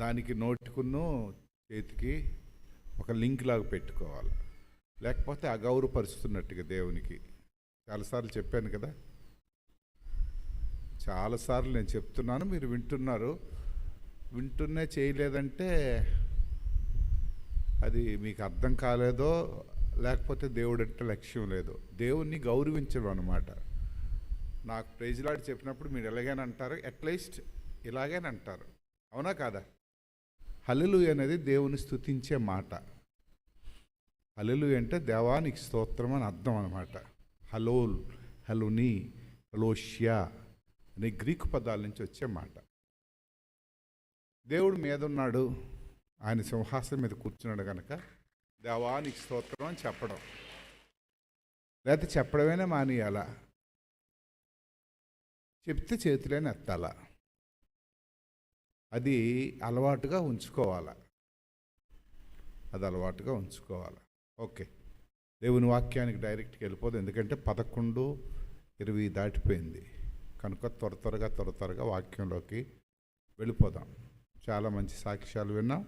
దానికి నోటికును చేతికి ఒక లింక్ లాగా పెట్టుకోవాలి. లేకపోతే అగౌరవపరుస్తున్నట్టుగా దేవునికి. చాలాసార్లు చెప్పాను కదా, చాలాసార్లు నేను చెప్తున్నాను, మీరు వింటున్నారు. వింటున్నే చేయలేదంటే అది మీకు అర్థం కాలేదో, లేకపోతే దేవుడు అంటే లక్ష్యం లేదు. దేవుణ్ణి గౌరవించడం అన్నమాట. నాకు ప్రైజ్లాడి చెప్పినప్పుడు మీరు ఎలాగైనా అంటారు, అట్లీస్ట్ ఇలాగైనా అంటారు, అవునా కాదా? హల్లెలూయా అనేది దేవుని స్తుతించే మాట. హల్లెలూయా అంటే దేవానికి స్తోత్రం అని అర్థం అనమాట. హలోల్, హలుని, హలోష్యా అనే గ్రీకు పదాల నుంచి వచ్చే మాట. దేవుడు మీద ఉన్నాడు, ఆయన సింహాసనం మీద కూర్చున్నాడు కనుక దేవానికి స్తోత్రం అని చెప్పడం, లేకపోతే చెప్పడమేనే మానేయాలా, చెప్తే చేతులేని ఎత్తాల. అది అలవాటుగా ఉంచుకోవాలి. అది అలవాటుగా ఉంచుకోవాలి. ఓకే, దేవుని వాక్యానికి డైరెక్ట్గా వెళ్ళిపోదు, ఎందుకంటే 11:20 దాటిపోయింది కనుక త్వరగా వాక్యంలోకి వెళ్ళిపోదాం. చాలా మంచి సాక్ష్యాలు విన్నాం.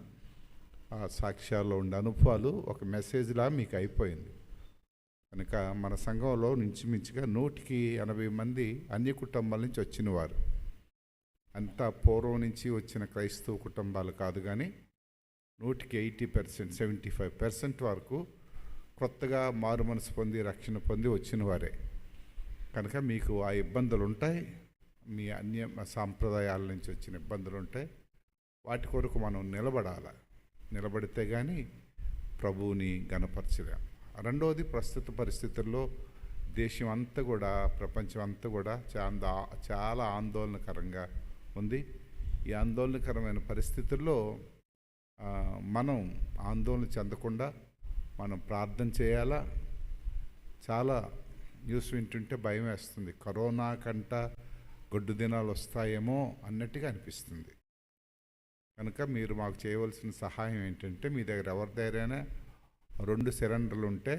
ఆ సాక్ష్యాల్లో ఉండే అనుభవాలు ఒక మెసేజ్లా మీకు అయిపోయింది కనుక మన సంఘంలో మించుగా 180 మంది అన్య కుటుంబాల నుంచి వచ్చిన వారు. అంతా పూర్వం నుంచి వచ్చిన క్రైస్తవ కుటుంబాలు కాదు, కానీ 80%, 75% వరకు కొత్తగా మారు మనసు పొంది రక్షణ పొంది వచ్చిన వారే. కనుక మీకు ఆ ఇబ్బందులు ఉంటాయి, మీ అన్య సాంప్రదాయాల నుంచి వచ్చిన ఇబ్బందులు ఉంటాయి. వాటి కొరకు మనం నిలబడితే కానీ ప్రభువుని గణపరచలేం. రెండవది, ప్రస్తుత పరిస్థితుల్లో దేశం అంతా కూడా, ప్రపంచం అంతా కూడా చాలా ఆందోళనకరంగా ఉంది. ఈ ఆందోళనకరమైన పరిస్థితుల్లో మనం ఆందోళన చెందకుండా మనం ప్రార్థన చేయాలా. చాలా న్యూస్ వింటుంటే భయం వేస్తుంది, కరోనా కంట గొడ్డు దినాలు వస్తాయేమో అన్నట్టుగా అనిపిస్తుంది. కనుక మీరు మాకు చేయవలసిన సహాయం ఏంటంటే, మీ దగ్గర ఎవరి దగ్గరైనా 2 సిలిండర్లు ఉంటే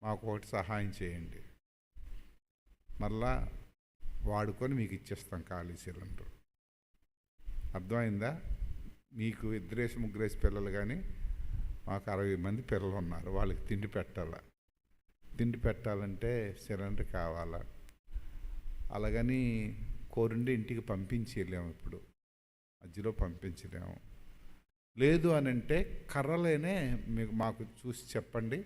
మాకు ఒకటి సహాయం చేయండి, మళ్ళా వాడుకొని మీకు ఇచ్చేస్తాం ఖాళీ సిలిండర్. అర్థమైందా? మీకు 2-3 పిల్లలు, కానీ మాకు 60 మంది పిల్లలు ఉన్నారు, వాళ్ళకి తిండి పెట్టాలంటే సిలిండర్ కావాలా. అలాగని కోరుండి ఇంటికి పంపించలేము, ఇప్పుడు మధ్యలో పంపించలేము. లేదు అని అంటే కర్రలేనే మాకు చూసి చెప్పండి,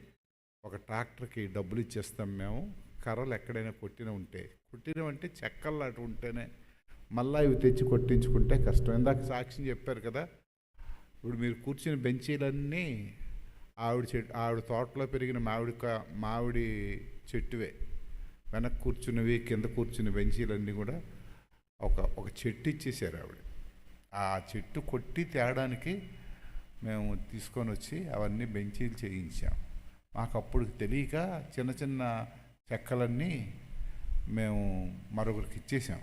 ఒక ట్రాక్టర్కి డబ్బులు ఇచ్చేస్తాం మేము. కర్రలు ఎక్కడైనా కొట్టినవంటే చెక్కలు అటు ఉంటేనే, మళ్ళీ ఇవి తెచ్చి కొట్టించుకుంటే కష్టం. ఇందాక సాక్ష్యం చెప్పారు కదా, ఇప్పుడు మీరు కూర్చుని బెంచీలన్నీ ఆవిడ తోటలో పెరిగిన మామిడి చెట్టువే. వెనక్కి కూర్చున్నవి, కింద కూర్చున్న బెంచీలన్నీ కూడా ఒక చెట్టు ఇచ్చేసారు ఆవిడ. ఆ చెట్టు కొట్టి తేడానికి మేము తీసుకొని వచ్చి అవన్నీ బెంచీలు చేయించాం. మాకు అప్పుడు తెలియక చిన్న చిన్న చెక్కలన్నీ మేము మరొకరికి ఇచ్చేసాం.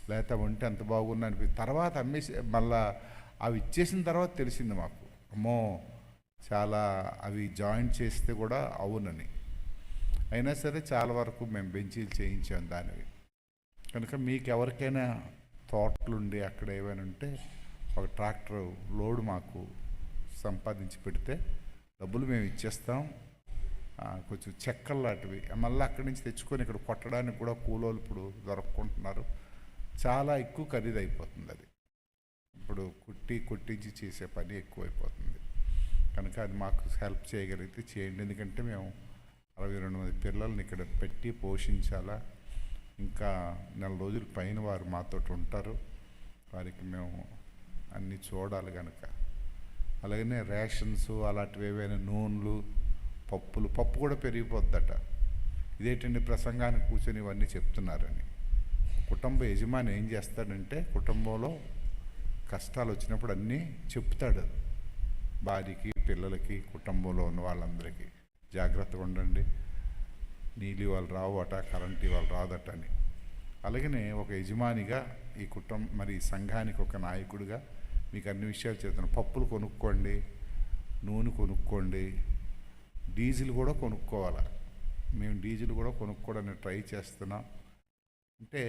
లేకపోతే ఉంటే అంత బాగున్నా అనిపించింది. తర్వాత అమ్మేసి మళ్ళా అవి ఇచ్చేసిన తర్వాత తెలిసింది మాకు, అమ్మో చాలా అవి జాయింట్ చేస్తే కూడా అవునని. అయినా సరే చాలా వరకు మేము బెంచీలు చేయించాం దానివి. కనుక మీకు ఎవరికైనా తోటలుండి అక్కడ ఏమైనా ఉంటే ఒక ట్రాక్టర్ లోడ్ మాకు సంపాదించి పెడితే డబ్బులు మేము ఇచ్చేస్తాం. కొంచెం చెక్కలు లాంటివి మళ్ళీ అక్కడి నుంచి తెచ్చుకొని ఇక్కడ కొట్టడానికి కూడా కూలోళ్ళు ఇప్పుడు దొరకకుంటున్నారు. చాలా ఎక్కువ ఖరీదు అయిపోతుంది అది. ఇప్పుడు కొట్టించి చేసే పని ఎక్కువైపోతుంది. కనుక అది మాకు హెల్ప్ చేయగలిగితే చేయండి. ఎందుకంటే మేము 62 మంది పిల్లల్ని ఇక్కడ పెట్టి పోషించాలా. ఇంకా 4 రోజుల పైన వారు మాతో ఉంటారు. వారికి మేము అన్నీ చూడాలి కనుక. అలాగనే రేషన్స్ అలాంటివి ఏవైనా నూనెలు, పప్పు కూడా పెరిగిపోద్దట. ఇదేంటండి ప్రసంగానికి కూర్చొని ఇవన్నీ చెప్తున్నారని. కుటుంబ యజమాని ఏం చేస్తాడంటే, కుటుంబంలో కష్టాలు వచ్చినప్పుడు అన్నీ చెప్తాడు భార్యకి, పిల్లలకి, కుటుంబంలో ఉన్న వాళ్ళందరికీ, జాగ్రత్తగా ఉండండి, నీళ్ళు వాళ్ళు రావు అట, కరెంట్ వాళ్ళు రాదట అని. అలాగనే ఒక యజమానిగా ఈ మరి ఈ సంఘానికి ఒక నాయకుడిగా మీకు అన్ని విషయాలు చెప్తాను. పప్పులు కొనుక్కోండి, నూనె కొనుక్కోండి, డీజిల్ కూడా కొనుక్కోవాలి. మేము డీజిల్ కూడా కొనుక్కోవడానికి ట్రై చేస్తున్నాం. అంటే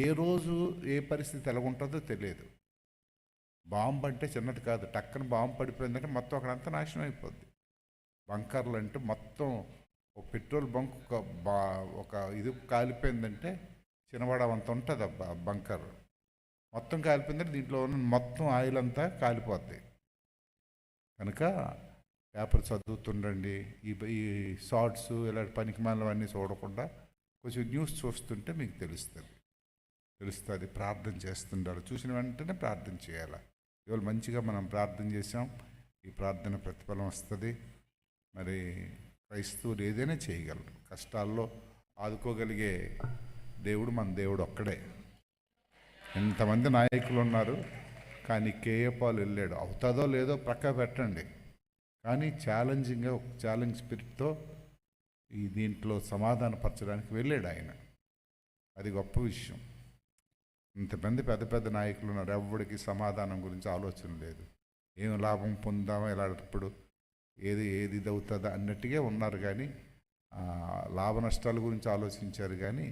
ఏ రోజు ఏ పరిస్థితి ఎలాగుంటుందో తెలియదు. బాంబు అంటే చిన్నది కాదు. టక్కన బాంబు పడిపోయిందంటే మొత్తం అక్కడంతా నాశనం అయిపోద్ది. బంకర్లు అంటే మొత్తం ఒక పెట్రోల్ బంక్ ఒక ఇది కాలిపోయిందంటే చిన్నవాడవంత ఉంటుంది బంకర్. మొత్తం కాలిపోయిందంటే దీంట్లో ఉన్న మొత్తం ఆయిల్ అంతా కాలిపోద్ది. కనుక పేపర్ చదువుతుండండి. ఈ షార్ట్స్ ఇలాంటి పనికిమాలవన్నీ చూడకుండా కొంచెం న్యూస్ చూస్తుంటే మీకు తెలుస్తుంది. ప్రార్థన చేస్తుండాలి. చూసిన వెంటనే ప్రార్థన చేయాలి. ఇవాళ మంచిగా మనం ప్రార్థన చేసాం. ఈ ప్రార్థన ప్రతిఫలం వస్తుంది. మరి క్రైస్తవులు ఏదైనా చేయగలరు. కష్టాల్లో ఆదుకోగలిగే దేవుడు మన దేవుడు ఒక్కడే. ఎంతమంది నాయకులు ఉన్నారు, కానీ కేఏపాల్ వెళ్ళాడు. అవుతుందో లేదో ప్రక్క పెట్టండి, కానీ ఛాలెంజింగ్గా ఒక ఛాలెంజ్ స్పిరిట్తో ఈ దీంట్లో సమాధానపరచడానికి వెళ్ళాడు ఆయన. అది గొప్ప విషయం. ఇంతమంది పెద్ద పెద్ద నాయకులు ఉన్నారు, ఎవరికి సమాధానం గురించి ఆలోచన లేదు. ఏం లాభం పొందామో ఇలాంటప్పుడు ఏది ఇది అవుతుందా అన్నట్టుగా ఉన్నారు, కానీ లాభ నష్టాల గురించి ఆలోచించారు, కానీ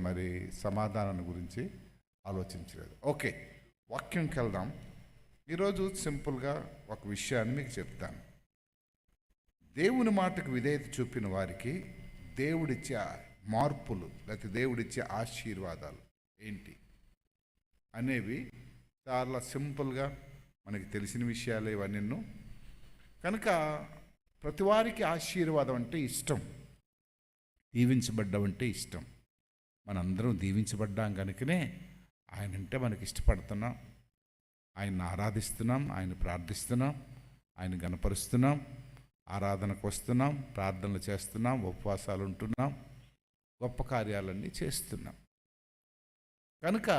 మరి సమాధానం గురించి ఆలోచించలేదు. ఓకే, వాక్యంకి వెళ్దాం. ఈరోజు సింపుల్గా ఒక విషయాన్ని మీకు చెప్తాను. దేవుని మాటకు విధేయత చూపిన వారికి దేవుడిచ్చే మార్పులు లేకపోతే దేవుడిచ్చే ఆశీర్వాదాలు ఏంటి అనేవి చాలా సింపుల్గా మనకి తెలిసిన విషయాలు ఇవన్నీ. కనుక ప్రతివారికి ఆశీర్వాదం అంటే ఇష్టం, దీవించబడ్డం అంటే ఇష్టం. మనందరం దీవించబడ్డాం కనుకనే ఆయన అంటే మనకి ఇష్టపడుతున్నాం, ఆయన్ని ఆరాధిస్తున్నాం, ఆయన ప్రార్థిస్తున్నాం, ఆయన గణపరుస్తున్నాం, ఆరాధనకు వస్తున్నాం, ప్రార్థనలు చేస్తున్నాం, ఉపవాసాలు ఉంటున్నాం, గొప్ప కార్యాలన్నీ చేస్తున్నాం. కనుక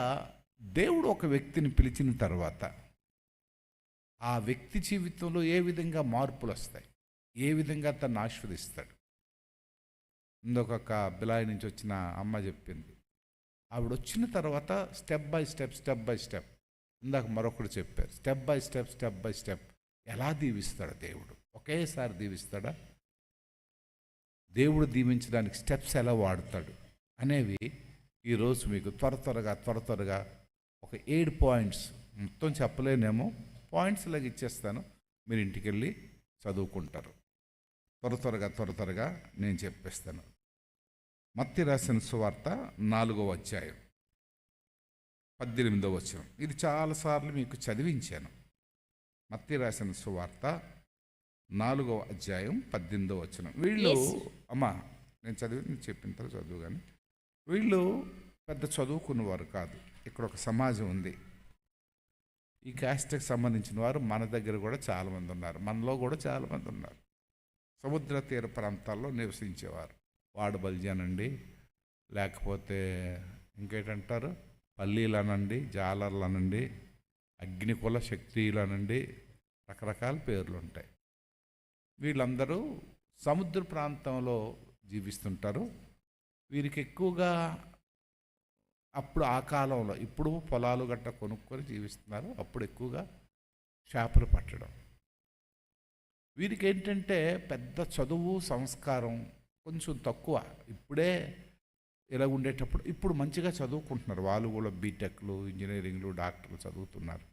దేవుడు ఒక వ్యక్తిని పిలిచిన తర్వాత ఆ వ్యక్తి జీవితంలో ఏ విధంగా మార్పులు వస్తాయి, ఏ విధంగా తను ఆశీర్వదిస్తాడు. ఇంకొక బిలాయి నుంచి వచ్చిన అమ్మ చెప్పింది. ఆవిడ వచ్చిన తర్వాత స్టెప్ బై స్టెప్ ఇందాక మరొకరు చెప్పారు, స్టెప్ బై స్టెప్ ఎలా దీవిస్తాడు దేవుడు? ఒకేసారి దీవిస్తాడా? దేవుడు దీవించడానికి స్టెప్స్ ఎలా వాడతాడు అనేవి ఈరోజు మీకు త్వరగా ఒక 7 పాయింట్స్, మొత్తం చెప్పలేనేమో, పాయింట్స్ లాగా ఇచ్చేస్తాను. మీరు ఇంటికి వెళ్ళి చదువుకుంటారు. త్వరగా నేను చెప్పేస్తాను. మత్తయి రాసిన సువార్త 4వ అధ్యాయం 18వ వచనం. ఇది చాలాసార్లు మీకు చదివించాను. మత్తయి రాసిన సువార్త 4వ అధ్యాయం 18వ వచనం. వీళ్ళు అమ్మా నేను చెప్పిన తర్వాత చదువు, కానీ వీళ్ళు పెద్ద చదువుకున్నవారు కాదు. ఇక్కడ ఒక సమాజం ఉంది. ఈ క్యాస్ట్కి సంబంధించిన వారు మన దగ్గర కూడా చాలామంది ఉన్నారు, మనలో కూడా చాలామంది ఉన్నారు. సముద్ర తీర ప్రాంతాల్లో నివసించేవారు. వాడబల్జానండి, లేకపోతే ఇంకేంటంటారు, పల్లీలనండి, జాలర్లనండి, అగ్నికుల శక్తిలనండి, రకరకాల పేర్లు ఉంటాయి. వీళ్ళందరూ సముద్ర ప్రాంతంలో జీవిస్తుంటారు. వీరికి ఎక్కువగా అప్పుడు ఆ కాలంలో, ఇప్పుడు పొలాలు గట్ట కొనుక్కొని జీవిస్తున్నారు, అప్పుడు ఎక్కువగా చేపలు పట్టడం. వీరికి ఏంటంటే పెద్ద చదువు సంస్కారం కొంచెం తక్కువ. ఇప్పుడే ఇలా ఉండేటప్పుడు ఇప్పుడు మంచిగా చదువుకుంటున్నారు. వాళ్ళు కూడా బీటెక్లు, ఇంజనీరింగ్లు, డాక్టర్లు చదువుతున్నారు.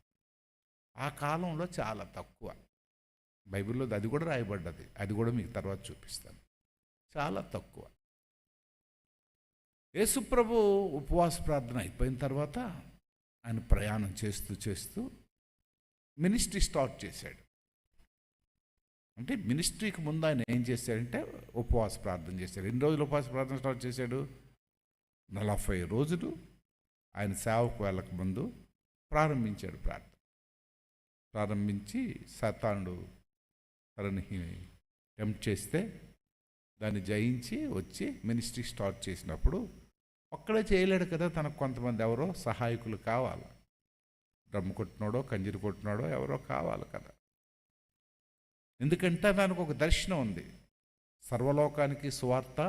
ఆ కాలంలో చాలా తక్కువ. బైబిల్లో అది కూడా రాయబడ్డది, అది కూడా మీకు తర్వాత చూపిస్తాను. చాలా తక్కువ. యేసుప్రభు ఉపవాస ప్రార్థన అయిపోయిన తర్వాత ఆయన ప్రయాణం చేస్తూ మినిస్ట్రీ స్టార్ట్ చేశాడు. అంటే మినిస్ట్రీకి ముందు ఆయన ఏం చేశాడంటే ఉపవాస ప్రార్థన చేశాడు. ఎన్ని రోజులు ఉపవాస ప్రార్థన స్టార్ట్ చేశాడు? 40 రోజులు ఆయన సేవకు వెళ్ళక ముందు ప్రారంభించాడు ప్రార్థన. ప్రారంభించి సాతానుడు తనని టెంప్ట్ చేస్తే దాన్ని జయించి వచ్చి మినిస్ట్రీ స్టార్ట్ చేసినప్పుడు ఒక్కడే చేయలేడు కదా, తనకు కొంతమంది ఎవరో సహాయకులు కావాలి. డ్రమ్ము కొట్టినాడో కంజీరు కొట్టినాడో ఎవరో కావాలి కదా. ఎందుకంటే దానికి ఒక దర్శనం ఉంది. సర్వలోకానికి సువార్త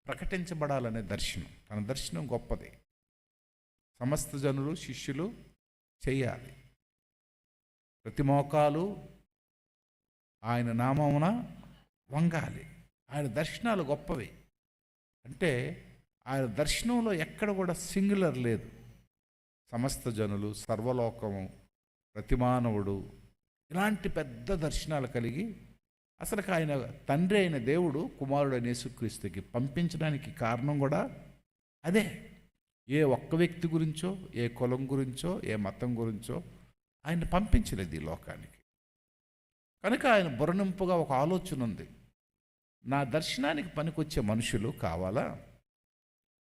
ప్రకటించబడాలనే దర్శనం. తన దర్శనం గొప్పది. సమస్త జనులు శిష్యులు చేయాలి. ప్రతి మోకాలు ఆయన నామమున వంగాలి. ఆయన దర్శనాలు గొప్పవి. అంటే ఆయన దర్శనంలో ఎక్కడ కూడా సింగులర్ లేదు. సమస్త జనులు, సర్వలోకము ప్రతి మానవుడు ఇలాంటి పెద్ద దర్శనాలు కలిగి అసలు ఆయన తండ్రి అయిన దేవుడు కుమారుడు అయిన యేసుక్రీస్తుకి పంపించడానికి కారణం కూడా అదే. ఏ ఒక్క వ్యక్తి గురించో, ఏ కులం గురించో, ఏ మతం గురించో ఆయన పంపించలేదు ఈ లోకానికి. కనుక ఆయన బుర్రనింపుగా ఒక ఆలోచన ఉంది, నా దర్శనానికి పనికొచ్చే మనుషులు కావాలా,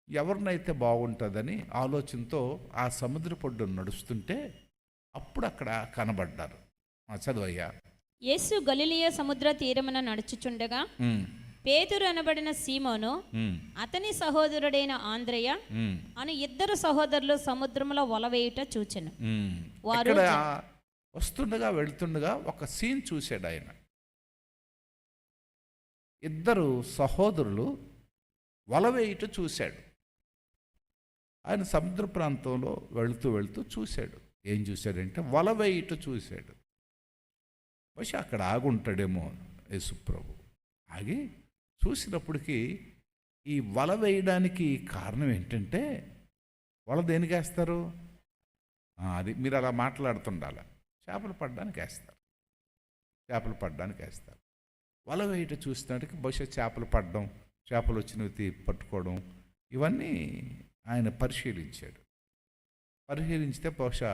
ఎవరినైతే బాగుంటుందని ఆలోచనతో ఆ సముద్ర పొడ్డును నడుస్తుంటే అప్పుడు అక్కడ కనబడ్డారు. చదువయ్యా. యేసు గలిలయ సముద్ర తీరమున నడుచుచుండగా పేతురు అనబడిన సీమోను అతని సహోదరుడైన ఆంద్రయ అని ఇద్దరు సహోదరులు సముద్రంలో వలవేయుట చూచెను. వారు వస్తుండగా వెళ్తుండగా ఒక సీన్ చూశాడు ఆయన. ఇద్దరు సహోదరులు వలవేయుట చూశాడు. ఆయన సముద్ర ప్రాంతంలో వెళుతూ వెళుతూ చూశాడు. ఏం చూశాడంటే వలవేయుట చూశాడు. బహుశా అక్కడ ఆగుంటాడేమో యేసుప్రభు. ఆగి చూసినప్పటికీ ఈ వల వేయడానికి కారణం ఏంటంటే, వల దేనికి వేస్తారు? అది మీరు అలా మాట్లాడుతుండాలి. చేపలు పడడానికి వేస్తారు, చేపలు పడడానికి వేస్తారు. వల వేయట చూసినట్టుకి బహుశా చేపలు పడడం, చేపలు వచ్చినవి పట్టుకోవడం, ఇవన్నీ ఆయన పరిశీలించాడు. పరిశీలించితే బహుశా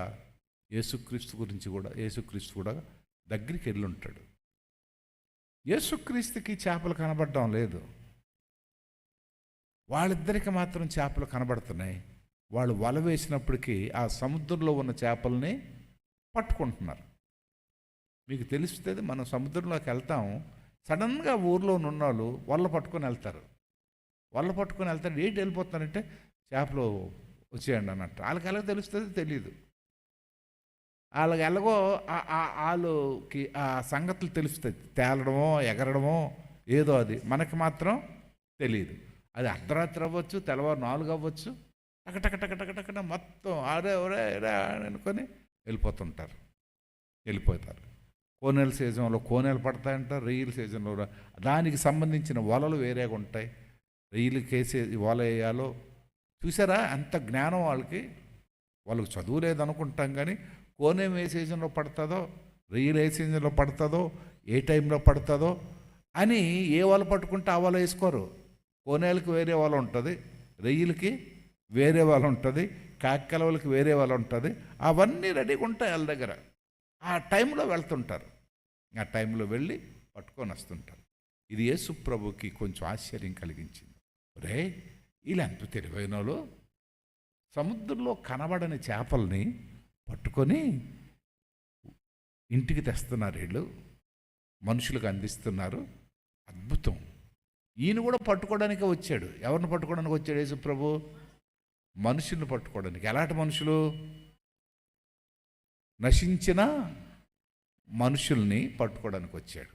యేసుక్రీస్తు కూడా దగ్గరికి వెళ్ళి ఉంటాడు. యేసుక్రీస్తుకి చేపలు కనబడడం లేదు, వాళ్ళిద్దరికి మాత్రం చేపలు కనబడుతున్నాయి. వాళ్ళు వల వేసినప్పటికీ ఆ సముద్రంలో ఉన్న చేపల్ని పట్టుకుంటున్నారు. మీకు తెలుస్తుంది, మనం సముద్రంలోకి వెళ్తాం, సడన్గా ఊర్లో ఉన్న వాళ్ళు వల్ల పట్టుకొని వెళ్తారు. ఏంటి వెళ్ళిపోతున్నారంటే చేపలు వచ్చేయండి అన్నట్టు. వాళ్ళకి ఎలా తెలుస్తుంది తెలియదు. వాళ్ళకి ఎలాగో వాళ్ళకి ఆ సంగతులు తెలుస్తుంది, తేలడమో ఎగరడమో ఏదో, అది మనకి మాత్రం తెలియదు. అది అర్ధరాత్రి అవ్వచ్చు, తెల్లవారు 4 అవ్వచ్చు, టకటకటకటకట మొత్తం ఆరే అనుకొని వెళ్ళిపోతారు. కోనేల సీజన్లో కోనేలు పడతాయంటారు, రొయ్యల సీజన్లో దానికి సంబంధించిన వలలు వేరేగా ఉంటాయి. రొయ్యలకి వేసే వల వేయాలో చూసారా, అంత జ్ఞానం వాళ్ళకి చదువు లేదనుకుంటాం, కానీ కోనేం ఏ సీజన్లో పడుతుందో, రొయ్యలు ఏ సీజన్లో పడుతుందో, ఏ టైంలో పడుతుందో అని ఏ వల పట్టుకుంటే ఆ వల వేసుకోరు. కోనేలకి వేరే వల ఉంటుంది, రొయ్యలకి వేరే వల ఉంటుంది, కాకలవలకి వేరే వల ఉంటుంది. అవన్నీ రెడీగా ఉంటాయి వాళ్ళ దగ్గర. ఆ టైంలో వెళ్తుంటారు, ఆ టైంలో వెళ్ళి పట్టుకొని వస్తుంటారు. ఇది యేసు ప్రభుకి కొంచెం ఆశ్చర్యం కలిగించింది. రే, వీళ్ళు ఎంత తెలివైన వాళ్ళు, సముద్రంలో కనబడని చేపల్ని పట్టుకొని ఇంటికి తెస్తున్నారు, వీళ్ళు మనుషులకు అందిస్తున్నారు. అద్భుతం. ఈయన కూడా పట్టుకోవడానికే వచ్చాడు. ఎవరిని పట్టుకోవడానికి వచ్చాడు యేసు ప్రభు? మనుషుల్ని పట్టుకోవడానికి. ఎలాంటి మనుషులు? నశించిన మనుషుల్ని పట్టుకోవడానికి వచ్చాడు.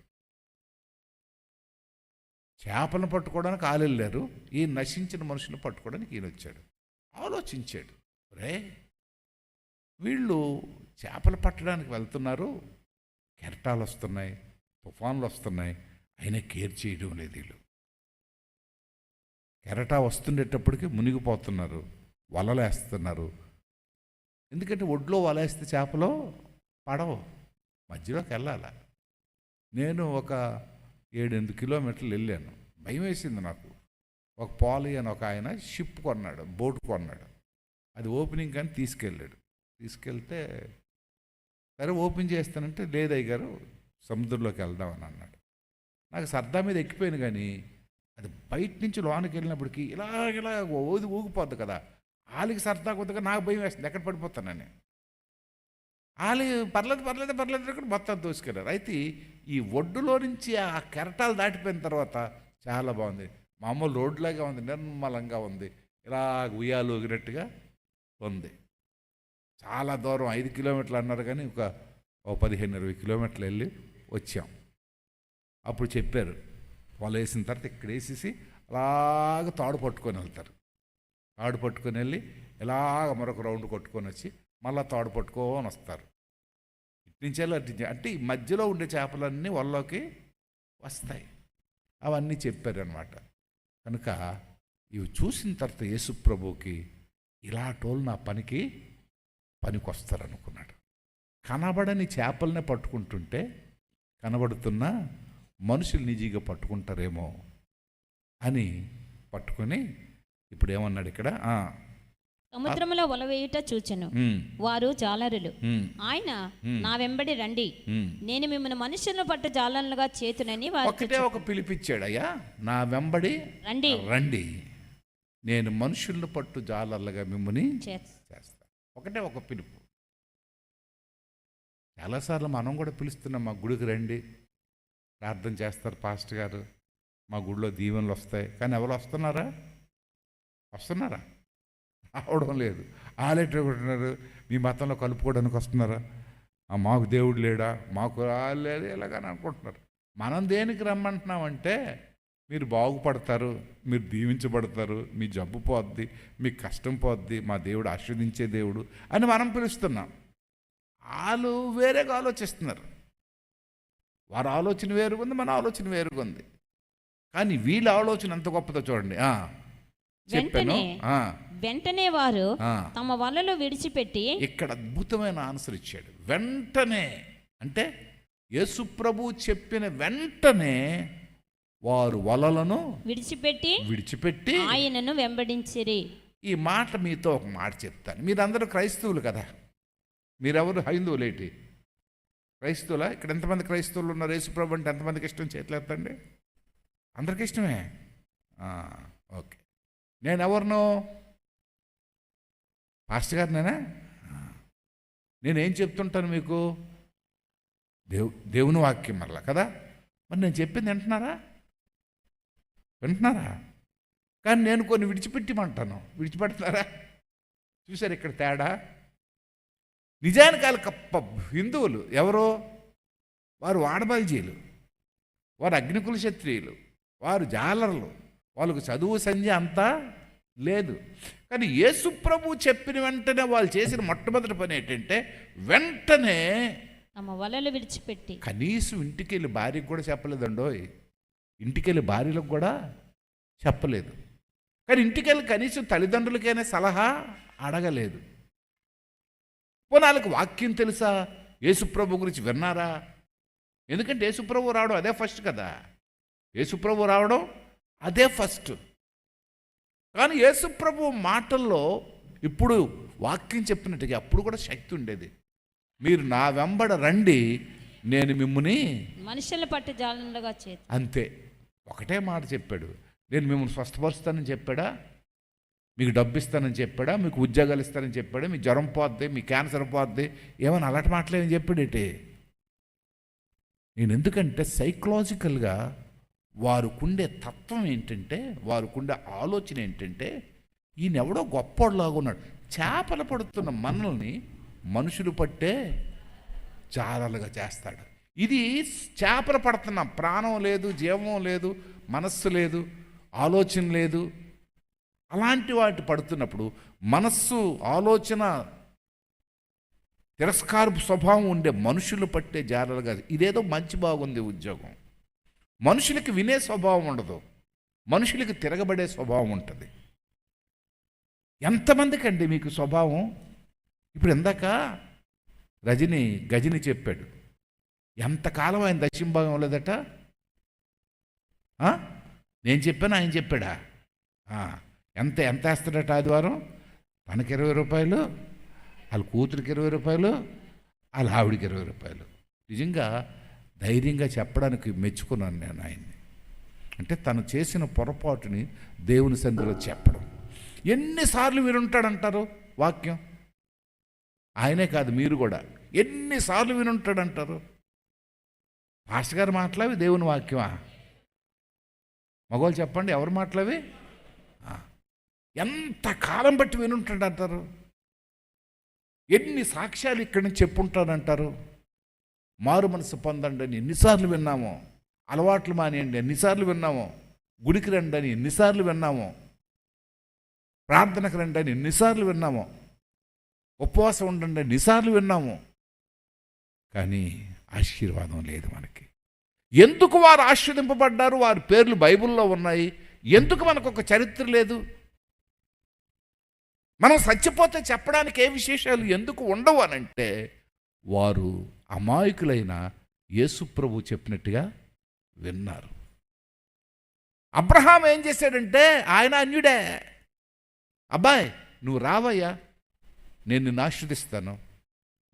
చేపలను పట్టుకోవడానికి వాళ్ళు వెళ్ళారు, ఈ నశించిన మనుషుల్ని పట్టుకోవడానికి ఈయన వచ్చాడు. ఆలోచించాడు, రే వీళ్ళు చేపలు పట్టడానికి వెళ్తున్నారు, కెరటాలు వస్తున్నాయి, తుఫాన్లు వస్తున్నాయి, అయినా కేర్ చేయడం లేదు వీళ్ళు. కెరటా వస్తుండేటప్పటికి మునిగిపోతున్నారు, వలలేస్తున్నారు. ఎందుకంటే ఒడ్లో వలేస్తే చేపలు పడవు, మధ్యలోకి వెళ్ళాల. నేను ఒక 7-8 కిలోమీటర్లు వెళ్ళాను. భయం వేసింది నాకు. ఒక పాలి అని ఒక ఆయన షిప్ కొన్నాడు, బోట్ కొన్నాడు. అది ఓపెనింగ్ కానీ తీసుకెళ్తే సరే ఓపెన్ చేస్తానంటే లేదయ్య గారు సముద్రంలోకి వెళ్దామని అన్నాడు. నాకు సరదా మీద ఎక్కిపోయాను, కానీ అది బయట నుంచి లోనికి వెళ్ళినప్పటికీ ఇలా ఊగిపోద్ది కదా, వాళ్ళకి సరదా కొద్దిగా నాకు భయం వేస్తుంది, ఎక్కడ పడిపోతానని. వాళ్ళు పర్లేదు మొత్తం దోసుకెళ్ళారు. అయితే ఈ ఒడ్డులో నుంచి ఆ కెరటాలు దాటిపోయిన తర్వాత చాలా బాగుంది, మామూలు రోడ్లాగా ఉంది, నిర్మలంగా ఉంది, ఇలా ఉయ్యాలు ఊగినట్టుగా ఉంది. చాలా దూరం 5 కిలోమీటర్లు అన్నారు, కానీ ఒక 15-20 కిలోమీటర్లు వెళ్ళి వచ్చాం. అప్పుడు చెప్పారు, వాళ్ళు వేసిన తర్వాత ఇక్కడ వేసేసి అలాగ తాడు పట్టుకొని వెళ్తారు. తాడు పట్టుకొని వెళ్ళి ఇలాగ మరొక రౌండ్ కొట్టుకొని వచ్చి మళ్ళీ తాడు పట్టుకొని వస్తారు. ఇట్నుంచేలా అంటే ఈ మధ్యలో ఉండే చేపలన్నీ వాళ్ళకి వస్తాయి. అవన్నీ చెప్పారనమాట. కనుక ఇవి చూసిన తర్వాత యేసు ప్రభువుకి ఇలా టోల్ నా పనికి వస్తారనుకున్నాడు. కనబడని చేపలనే పట్టుకుంటుంటే కనబడుతున్న మనుషులు నిజంగా పట్టుకుంటారేమో అని పట్టుకొని ఇప్పుడు ఏమన్నాడు ఇక్కడ, సముద్రములో వల వేయుట చూచెను, వారు జాలరులు. ఆయన, నా వెంబడి రండి, నేను మిమ్మల్ని మనుషులను పట్టు జాలరులుగా చేతునని ఒకటే ఒక పిలిపిచ్చాడు, అయ్యా నా వెంబడి రండి రండి, నేను మనుషులను పట్టు జాలర్లుగా మిమ్మల్ని చేస్తా. ఒకటే ఒక పిలుపు. చాలాసార్లు మనం కూడా పిలుస్తున్నాం, మా గుడికి రండి, ప్రార్థన చేస్తారు పాస్టర్ గారు, మా గుడిలో దీవెనలు వస్తాయి. కానీ ఎవరు వస్తున్నారా? రావడం లేదు. ఆలేటన్నారు, మీ మతంలో కలుపుకోవడానికి వస్తున్నారా? మాకు దేవుడు లేడా, మాకు లేదు, ఇలాగని అనుకుంటున్నారు. మనం దేనికి రమ్మంటున్నామంటే మీరు బాగుపడతారు, మీరు దీవించబడతారు, మీ జబ్బు పోద్ది, మీ కష్టం పోద్ది, మా దేవుడు ఆశీర్వదించే దేవుడు అని మనం పిలుస్తున్నాం. వాళ్ళు వేరేగా ఆలోచిస్తున్నారు. వారి ఆలోచన వేరుగా ఉంది, మన ఆలోచన వేరుగా ఉంది. కానీ వీళ్ళ ఆలోచన ఎంత గొప్పదో చూడండి. వెంటనే వారు తమ వలలో విడిచిపెట్టి, ఇక్కడ అద్భుతమైన ఆన్సర్ ఇచ్చాడు. వెంటనే అంటే యేసుప్రభు చెప్పిన వెంటనే వారు వలలను విడిచిపెట్టి ఆయనను వెంబడించిరి. ఈ మాట మీతో ఒక మాట చెప్తాను. మీరందరూ క్రైస్తవులు కదా, మీరెవరు హైందువులేటి? క్రైస్తవులా? ఇక్కడ ఎంతమంది క్రైస్తవులు ఉన్నారు? యేసుప్రభు అంటే ఎంతమందికి ఇష్టం? చేతులు ఎత్తండి. అందరికి ఇష్టమే. ఓకే, నేను ఎవరినో? పాస్టర్ గారినేనా? నేనేం చెప్తుంటాను మీకు? దేవుని వాక్యం మళ్ళా కదా. మరి నేను చెప్పింది వింటున్నారా? కానీ నేను కొన్ని విడిచిపెట్టిమంటాను. విడిచిపెడుతున్నారా? చూసారు ఇక్కడ తేడా? నిజానికి వాళ్ళ హిందువులు ఎవరో? వారు వాడబల్జీలు, వారు అగ్నికుల క్షత్రియులు, వారు జాలర్లు, వాళ్ళకు చదువు సంధ్య అంతా లేదు. కానీ యేసుప్రభు చెప్పిన వెంటనే వాళ్ళు చేసిన మొట్టమొదటి పని ఏంటంటే వెంటనే తమ వలలు విడిచిపెట్టి, కనీసం ఇంటికి వెళ్ళి భార్యకు కూడా చెప్పలేదండోయ్, ఇంటికి వెళ్ళి భార్యలకు కూడా చెప్పలేదు. కానీ ఇంటికి వెళ్ళి కనీసం తల్లిదండ్రులకైనా సలహా అడగలేదు. పోనీ వాళ్ళకి వాక్యం తెలుసా? యేసుప్రభు గురించి విన్నారా? ఎందుకంటే యేసుప్రభు రావడం అదే ఫస్ట్ కదా. యేసుప్రభు రావడం అదే ఫస్ట్. కానీ యేసుప్రభు మాటల్లో ఇప్పుడు వాక్యం చెప్పినట్టుగా అప్పుడు కూడా శక్తి ఉండేది. మీరు నా వెంబడ రండి, నేను మిమ్మల్ని మనుషుల పట్టు జాలరులుగా చేత. అంతే, ఒకటే మాట చెప్పాడు. నేను మిమ్మల్ని స్వస్థపరుస్తానని చెప్పాడా? మీకు డబ్బు ఇస్తానని చెప్పాడా? మీకు ఉద్యోగాలు ఇస్తానని చెప్పాడా? మీ జ్వరం పోద్ది, మీ క్యాన్సర్ పోద్ది, ఏమైనా అలాంటి మాటలేమని చెప్పాడేటి? నేను ఎందుకంటే సైకలాజికల్గా వారుకుండే తత్వం ఏంటంటే, వారుకుండే ఆలోచన ఏంటంటే, ఈయనెవడో గొప్పోడులాగా ఉన్నాడు. చేపలు పడుతున్న మనల్ని మనుషులు పట్టే జాలలుగా చేస్తాడు. ఇది చేపలు పడుతున్నాం, ప్రాణం లేదు, జీవం లేదు, మనస్సు లేదు, ఆలోచన లేదు. అలాంటి వాటి పడుతున్నప్పుడు మనస్సు, ఆలోచన, తిరస్కారపు స్వభావం ఉండే మనుషులు పట్టే జాలలుగా. ఇదేదో మంచి బాగుంది ఉద్యోగం. మనుషులకి వినే స్వభావం ఉండదు, మనుషులకి తిరగబడే స్వభావం ఉంటుంది. ఎంతమందికి అండి మీకు స్వభావం? ఇప్పుడు ఇందాక గజని చెప్పాడు, ఎంతకాలం ఆయన దక్షిణభాగం లేదట. నేను చెప్పాను, ఆయన చెప్పాడా? ఎంత వేస్తాడట ఆదివారం? తనకి 20 రూపాయలు, వాళ్ళ కూతురికి 20 రూపాయలు, వాళ్ళ ఆవిడికి 20 రూపాయలు. నిజంగా ధైర్యంగా చెప్పడానికి మెచ్చుకున్నాను నేను ఆయన్ని. అంటే తను చేసిన పొరపాటుని దేవుని సన్నిధిలో చెప్పడం. ఎన్నిసార్లు వినుంటాడంటారు వాక్యం? ఆయనే కాదు, మీరు కూడా ఎన్నిసార్లు వినుంటాడంటారు? పాస్టర్ గారు మాటలవి దేవుని వాక్యమా? మగవాళ్ళు చెప్పండి, ఎవరు మాటలవి? ఎంత కాలం బట్టి వినుంటాడంటారు? ఎన్ని సాక్ష్యాలు ఇక్కడి నుంచి చెప్పుంటాడంటారు? మారు మనసు పొందండి అని ఎన్నిసార్లు విన్నామో, అలవాట్లు మానేయండి ఎన్నిసార్లు విన్నామో, గుడికి రండి అని ఎన్నిసార్లు విన్నామో, ప్రార్థనకు రండి అని ఎన్నిసార్లు విన్నామో, ఉపవాసం ఉండండి ఎన్నిసార్లు విన్నామో. కానీ ఆశీర్వాదం లేదు మనకి. ఎందుకు వారు ఆశీర్వదింపబడ్డారు? వారి పేర్లు బైబిల్లో ఉన్నాయి. ఎందుకు మనకు ఒక చరిత్ర లేదు? మనం చచ్చిపోతే చెప్పడానికి ఏ విశేషాలు ఎందుకు ఉండవు అనంటే వారు అమాయకులైన యేసు ప్రభు చెప్పినట్టుగా విన్నారు. అబ్రహాం ఏం చేశాడంటే, ఆయన అన్యుడే. అబ్బాయ్ నువ్వు రావయ్యా, నేను నిన్ను ఆశీర్వదిస్తాను,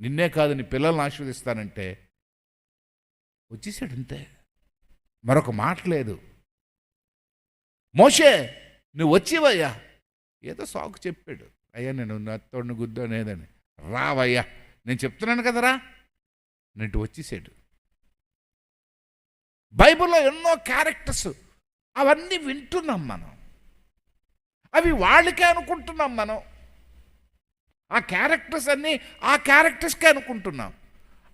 నిన్నే కాదు నీ పిల్లల్ని ఆశీర్వదిస్తానంటే వచ్చేసాడు అంతే, మరొక మాట లేదు. మోషే నువ్వు వచ్చేవయ్యా, ఏదో సాకు చెప్పాడు, అయ్యా నేను నత్తోడిని గుద్దు అనేదని, రావయ్యా నేను చెప్తున్నాను కదరా, నేను వచ్చేసాడు. బైబిల్లో ఎన్నో క్యారెక్టర్స్ అవన్నీ వింటున్నాం మనం, అవి వాళ్ళకే అనుకుంటున్నాం మనం. ఆ క్యారెక్టర్స్ అన్నీ ఆ క్యారెక్టర్స్కే అనుకుంటున్నాం.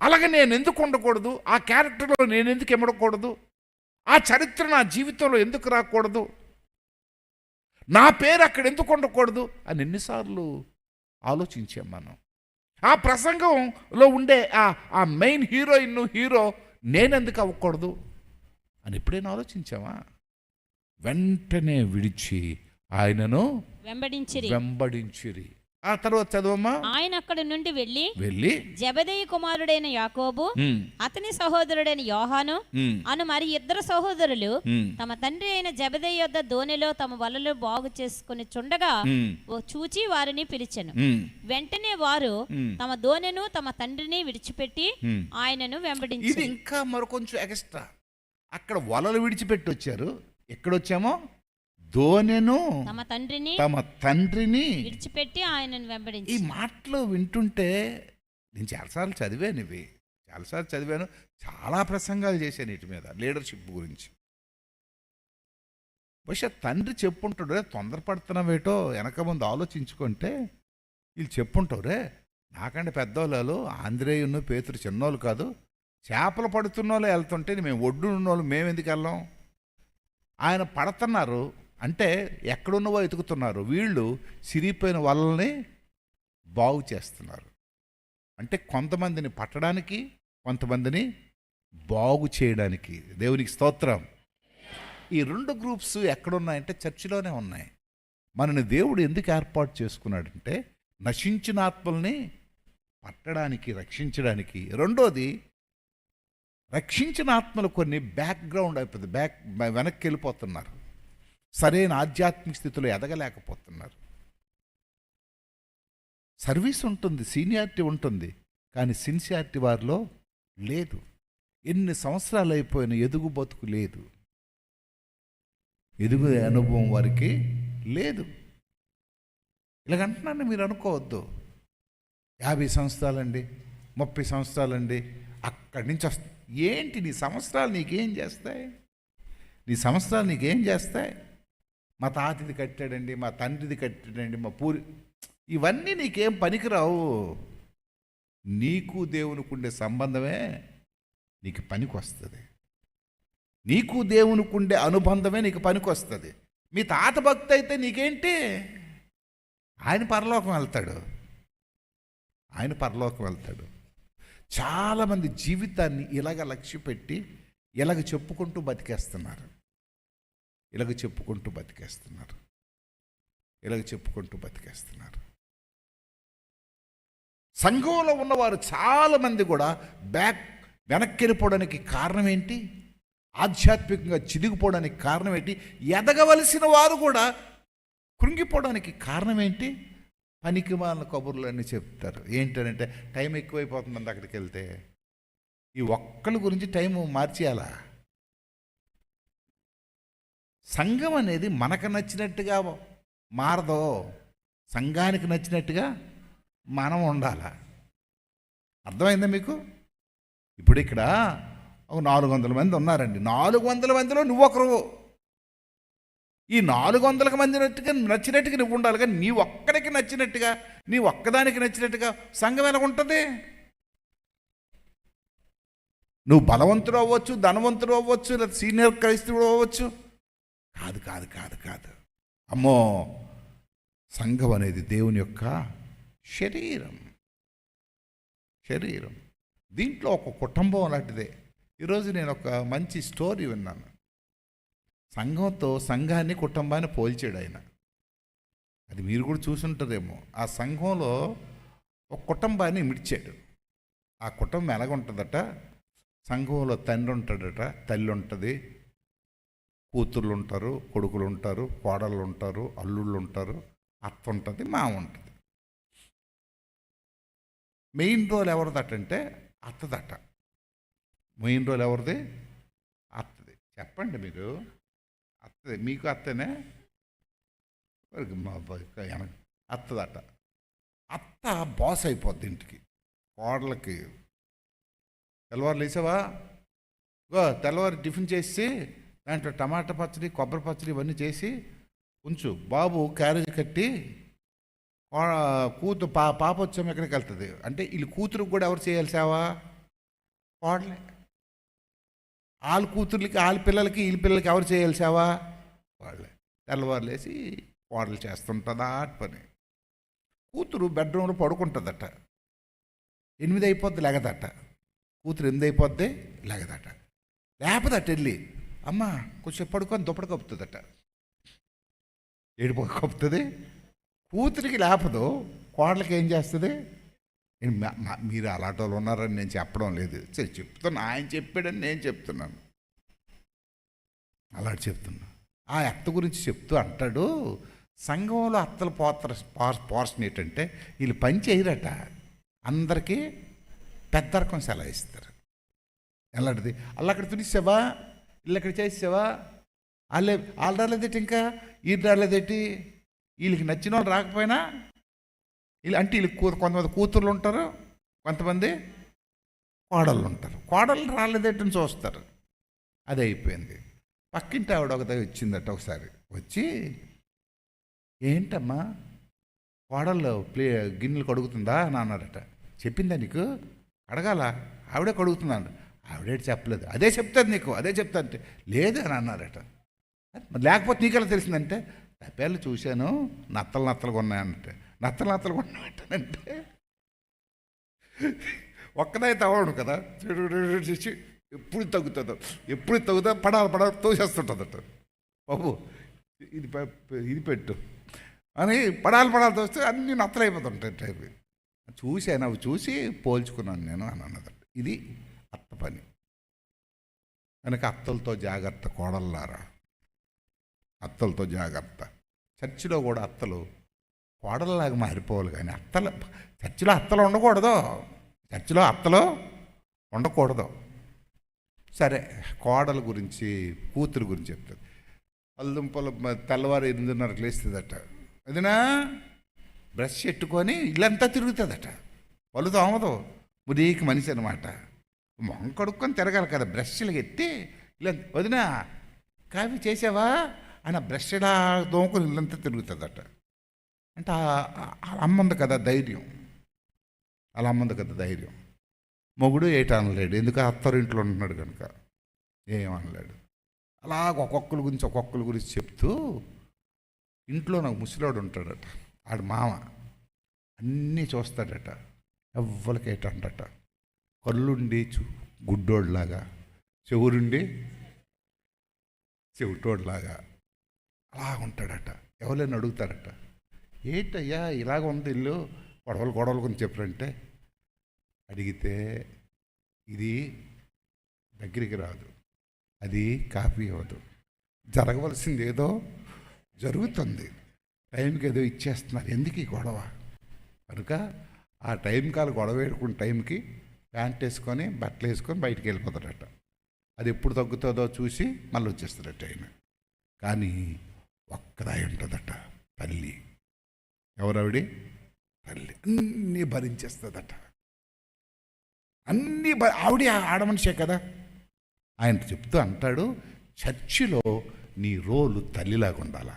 అలాగే నేను ఎందుకు ఉండకూడదు, ఆ క్యారెక్టర్లో నేను ఎందుకు ఇమ్మడకూడదు, ఆ చరిత్ర నా జీవితంలో ఎందుకు రాకూడదు, నా పేరు అక్కడ ఎందుకు ఉండకూడదు అని ఎన్నిసార్లు ఆలోచించాం మనం. ఆ ప్రసంగంలో ఉండే ఆ మెయిన్ హీరో నేనెందుకు అవ్వకూడదు అని ఎప్పుడైనా ఆలోచించామా? వెంటనే విడిచి ఆయనను వెంబడించిరి. ఆ తర్వాత చదవమ్మా. ఆయన అక్కడి నుండి వెళ్ళి జెబెదయి కుమారుడైన యాకోబు, అతని సహోదరుడైన యోహాను అను మరి ఇద్దరు సహోదరులు తమ తండ్రి అయిన జెబెదయి యొద్ద దోణిలో తమ వలలు బాగు చేసుకుని చుండగా చూచి వారిని పిలిచెను. వెంటనే వారు తమ దోణెను తమ తండ్రిని విడిచిపెట్టి ఆయనను వెంబడించారు. ఇది ఇంకా మరికొంచెం ఎక్స్ట్రా. అక్కడ వలలు విడిచిపెట్టి వచ్చారు, ఎక్కడొచ్చామో దోనెను తమ తండ్రిని విడిచిపెట్టి ఆయనను వెంబడించారు. ఈ మాటలు వింటుంటే నేను చాలాసార్లు చదివాను, చాలా ప్రసంగాలు చేశాను వీటి మీద, లీడర్షిప్ గురించి. బహుశా తండ్రి చెప్పుంటాడు, తొందరపడుతున్నావేటో వెనక ముందు ఆలోచించుకుంటే వీళ్ళు చెప్పుంటారే, నాకంటే పెద్దవాళ్ళు ఆంధ్రేయును పేతురు చిన్నోళ్ళు కాదు, చేపలు పడుతున్న వాళ్ళు వెళ్తుంటే మేము ఒడ్డున్న వాళ్ళు మేము ఎందుకు వెళ్ళాం, ఆయన పడుతున్నారు అంటే ఎక్కడున్నవో వెతుకుతున్నారు, వీళ్ళు సిరిగిపోయిన వలల్ని బాగు చేస్తున్నారు. అంటే కొంతమందిని పట్టడానికి, కొంతమందిని బాగు చేయడానికి. దేవునికి స్తోత్రం. ఈ రెండు గ్రూప్స్ ఎక్కడున్నాయంటే చర్చిలోనే ఉన్నాయి. మనని దేవుడు ఎందుకు ఏర్పాటు చేసుకున్నాడంటే నశించిన ఆత్మల్ని పట్టడానికి, రక్షించడానికి. రెండోది, రక్షించిన ఆత్మలు కొన్ని బ్యాక్గ్రౌండ్ అయిపోతుంది, వెనక్కి వెళ్ళిపోతున్నారు, సరైన ఆధ్యాత్మిక స్థితిలో ఎదగలేకపోతున్నారు. సర్వీస్ ఉంటుంది, సీనియారిటీ ఉంటుంది, కానీ సిన్సియారిటీ వారిలో లేదు. ఎన్ని సంవత్సరాలు అయిపోయిన ఎదుగు బతుకు లేదు, ఎదుగు అనుభవం వారికి లేదు. ఇలాగంటున్నాను మీరు అనుకోవద్దు. 50 సంవత్సరాలండి, 30 సంవత్సరాలండి, అక్కడి నుంచి ఏంటి నీ సంవత్సరాలు నీకేం చేస్తాయి? మా తాతది కట్టాడండి, మా తండ్రిది కట్టాడండి, మా ఇవన్నీ నీకేం పనికిరావు. నీకు దేవునికి ఉండే సంబంధమే నీకు పనికి వస్తుంది, నీకు దేవునికి ఉండే అనుబంధమే నీకు పనికి వస్తుంది. మీ తాత భక్తి అయితే నీకేంటి, ఆయన పరలోకం వెళ్తాడు. చాలామంది జీవితాన్ని ఇలాగ లక్ష్య పెట్టి ఇలాగ చెప్పుకుంటూ బతికేస్తున్నారు. సంఘంలో ఉన్నవారు చాలామంది కూడా వెనక్కి వెళ్ళిపోవడానికి కారణం ఏంటి? ఆధ్యాత్మికంగా చిదిగిపోవడానికి కారణం ఏంటి? ఎదగవలసిన వారు కూడా కృంగిపోవడానికి కారణం ఏంటి? పనికి మాలిన కబుర్లన్నీ చెప్తారు. ఏంటంటే టైం ఎక్కువైపోతుందండి అక్కడికి వెళ్తే. ఈ ఒక్కళ్ళ గురించి టైం మార్చేయాలా? సంఘం అనేది మనకు నచ్చినట్టుగా మారదో, సంఘానికి నచ్చినట్టుగా మనం ఉండాలా. అర్థమైందా మీకు? ఇప్పుడు ఇక్కడ 400 మంది ఉన్నారండి, 400 మందిలో నువ్వొకరు. ఈ 400 మంది నచ్చినట్టుగా నువ్వు ఉండాలి, కానీ నీ ఒక్కడికి నచ్చినట్టుగా, నీ ఒక్కదానికి నచ్చినట్టుగా సంఘం ఎలా ఉంటుంది? నువ్వు బలవంతుడు అవ్వచ్చు, ధనవంతుడు అవ్వచ్చు, లేదా సీనియర్ క్రైస్తవుడు అవ్వచ్చు. కాదు. అమ్మో, సంఘం అనేది దేవుని యొక్క శరీరం. దీంట్లో ఒక కుటుంబం లాంటిదే. ఈరోజు నేను ఒక మంచి స్టోరీ విన్నాను. సంఘాన్ని కుటుంబాన్ని పోల్చాడు ఆయన. అది మీరు కూడా చూసుంటారేమో. ఆ సంఘంలో ఒక కుటుంబాన్ని మిడిచాడు. ఆ కుటుంబం ఎలాగుంటుందట, సంఘంలో తండ్రి ఉంటాడట, తల్లి ఉంటుంది, కూతుర్లు ఉంటారు, కొడుకులు ఉంటారు, కోడళ్ళు ఉంటారు, అల్లుళ్ళు ఉంటారు, అత్త ఉంటుంది, మామ ఉంటుంది. మెయిన్ రోల్ ఎవరిదటంటే అత్తదట. మెయిన్ రోల్ ఎవరిది? అత్తది. చెప్పండి మీరు, అత్తది. మీకు అత్తనే, అత్తదట. అత్త బాస్ అయిపోద్ది ఇంటికి. కోడలకి తెల్లవారు లేచావా, తెల్లవారు టిఫిన్ చేసి దాంట్లో టమాటా పచ్చడి, కొబ్బరి పచ్చడి ఇవన్నీ చేసి ఉంచు, బాబు క్యారేజ్ కట్టి కూతురు పాప వచ్చాము ఎక్కడికి వెళ్తుంది అంటే వీళ్ళు కూతురుకి కూడా ఎవరు చేయాలి సేవ? కోడలే. వాళ్ళ కూతుర్లకి, వాళ్ళ పిల్లలకి, వీళ్ళ పిల్లలకి ఎవరు చేయాలి సేవ? వాళ్ళే. తెల్లవారు లేచి కోడలు చేస్తుంటుందా పని. కూతురు బెడ్రూమ్లో పడుకుంటుందట, 8 అయిపోద్ది లేగదట. కూతురు 8 అయిపోద్ది లేగదట. లేపదట వెళ్ళి, అమ్మ కొంచెం పడుకొని దుప్పటి కప్పుతుందట. ఏడు కప్పుతుంది. కూతురికి లేపదు, కోడలకి ఏం చేస్తుంది? మీరు అలాంటి వాళ్ళు ఉన్నారని నేను చెప్పడం లేదు, చెప్తున్నా. ఆయన చెప్పాడని నేను చెప్తున్నాను, అలాంటి చెప్తున్నా. ఆ అత్త గురించి చెప్తూ అంటాడు, సంఘంలో అత్తలు పోర్షన్ ఏంటంటే వీళ్ళు పని చేయరట, అందరికీ పెద్ద రకం సెలవు ఇస్తారు. ఎలాంటిది? అలా అక్కడ తుడిసావా, ఇల్లు అక్కడ చేసావా, వాళ్ళు రాలేదేటి, ఇంకా వీళ్ళు రాలేదేటి, వీళ్ళకి నచ్చిన వాళ్ళు రాకపోయినా వీళ్ళు అంటే వీళ్ళకి కొంతమంది కూతుర్లు ఉంటారు, కొంతమంది కోడళ్ళు ఉంటారు. కోడళ్ళు రాలేదేటని చూస్తారు. అది అయిపోయింది. పక్కింటి ఆవిడ ఒకటి వచ్చిందట ఒకసారి. వచ్చి, ఏంటమ్మా కోడళ్ళు గిన్నెలు కడుగుతుందా అని అన్నారట. చెప్పిందా నీకు? అడగాల, ఆవిడే కడుగుతున్నాను. ఆవిడేటి చెప్పలేదు. అదే చెప్తాను నీకు, అదే చెప్తా అంటే లేదు అని అన్నారట. లేకపోతే నీకెలా తెలిసిందంటే, తప్పేళ్ళు చూశాను, నత్తలుగా ఉన్నాయంటే. నత్తలుగా ఉన్నాయంటే ఒక్కదైతే అవ్వడు కదా, ఎప్పుడు తగ్గుతుందో పడాలి తోసేస్తుంటుందట. బాబు ఇది పెట్టు అని పడాలి తోస్తే అన్నీ నత్తలు అయిపోతుంటాయి టైప్. చూశాను, అవి చూసి పోల్చుకున్నాను నేను అని అన్నదట. ఇది అత్త పని. కనుక అత్తలతో జాగ్రత్త కోడళ్ళారా, అత్తలతో జాగ్రత్త. చర్చిలో కూడా అత్తలు కోడళ్ళలాగా మారిపోవాలి, కానీ చర్చిలో అత్తలు ఉండకూడదు, చర్చిలో అత్తలు ఉండకూడదు. సరే, కోడల గురించి, కూతురు గురించి చెప్తుంది. అల్లుంపలు తెల్లవారు 8:30కి లేస్తుందట. అదినా బ్రష్ పెట్టుకొని ఇల్లంతా తిరుగుతుందట, పళ్ళు తోమదు, మురికి మనిషి అనమాట. మొహం కడుక్కొని తిరగాలి కదా, బ్రష్లు ఎత్తి ఇలా వదినా కాఫీ చేసావా అని బ్రష్ ఇలా దోముకొని ఇల్లంతా తిరుగుతుందట. అంటే అమ్మ ఉంది కదా ధైర్యం, అలా అమ్మ ఉంది కదా ధైర్యం. మొగుడు ఏటనలేడు, ఎందుకు అత్తారింట్లో ఉంటున్నాడు కనుక ఏమనలేడు. అలాగ ఒక్కొక్కరి గురించి చెప్తూ, ఇంట్లో నాకు ముసలివాడు ఉంటాడట, ఆడు మామ అన్నీ చూస్తాడట, ఎవ్వరికి ఏటంటట. కళ్ళుండి గుడ్డోడ్లాగా, చెవురుండి చెవిటోడ్లాగా అలా ఉంటాడట. ఎవరైనా అడుగుతారట, ఏంటయ్యా ఇలాగ ఉంది ఇల్లు, గొడవలు గురించి చెప్పారంటే, అడిగితే ఇది దగ్గరికి రాదు, అది కాపీ అవ్వదు, జరగవలసింది ఏదో జరుగుతుంది, టైంకి ఏదో ఇచ్చేస్తున్నారు, ఎందుకు ఈ గొడవ? కనుక ఆ టైం కాలు గొడవ వేడుకున్న టైంకి ప్యాంట్ వేసుకొని బట్టలు వేసుకొని బయటికి వెళ్ళిపోతాడట. అది ఎప్పుడు తగ్గుతుందో చూసి మళ్ళీ వచ్చేస్తాడట ఆయన. కానీ ఒక్కదాయి ఉంటుందట తల్లి. ఎవరావిడి? తల్లి. అన్నీ భరించేస్తుందట, అన్నీ ఆవిడ ఆడమనిషే కదా. ఆయన చెప్తూ అంటాడు, చర్చిలో నీ రోలు తల్లిలాగా ఉండాలా.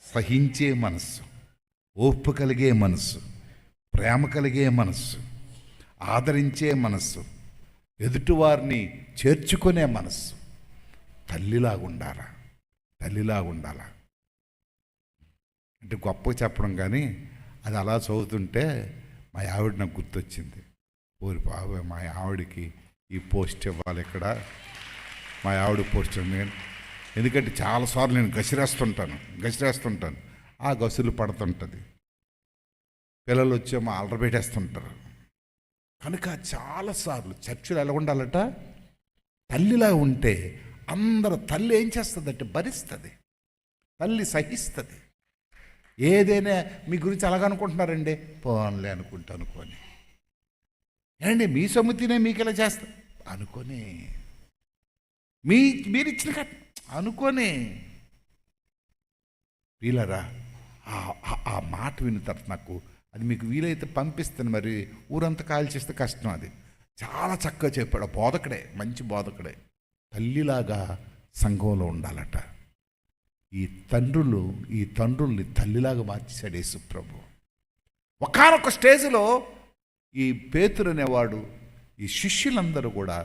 సహించే మనస్సు, ఓర్పు కలిగే మనస్సు, ప్రేమ కలిగే మనస్సు, ఆదరించే మనస్సు, ఎదుటివారిని చేర్చుకునే మనస్సు, తల్లిలాగా ఉండాలా, తల్లిలాగా ఉండాలా. అంటే గొప్ప చెప్పడం కానీ అది అలా చదువుతుంటే మా ఆవిడ నాకు గుర్తొచ్చింది. ఊరి బాబు, మా ఆవిడకి ఈ పోస్ట్ ఇవ్వాలి ఇక్కడ, మా ఆవిడ పోస్ట్ ఉంది. ఎందుకంటే చాలాసార్లు నేను గసిరేస్తుంటాను, ఆ గసులు పడుతుంటుంది. పిల్లలు వచ్చేమో అలర పెట్టేస్తుంటారు, కనుక చాలాసార్లు చర్చిలో ఎలా ఉండాలట, తల్లిలా ఉంటే అందరూ తల్లి ఏం చేస్తుందంటే భరిస్తుంది, తల్లి సహిస్తుంది. ఏదైనా మీ గురించి అలాగ అనుకుంటున్నారండి, పోన్లే అనుకుంటా అనుకోని, ఏమండి మీ సొమ్ము తినే మీకు ఇలా చేస్తా అనుకోని, మీరు ఇచ్చిన అనుకోని వీలరా ఆ మాట విన్న తర్వాత నాకు అది మీకు వీలైతే పంపిస్తాను. మరి ఊరంతా కాల్ చేస్తే కష్టం. అది చాలా చక్కగా చెప్పాడు. బోధకుడే, మంచి బోధకుడే. తల్లిలాగా సంఘంలో ఉండాలట. ఈ తండ్రుల్ని తల్లిలాగా మార్చేశాడు యేసు ప్రభు. ఒకానొక స్టేజ్లో ఈ పేతురు అనేవాడు, ఈ శిష్యులందరూ కూడా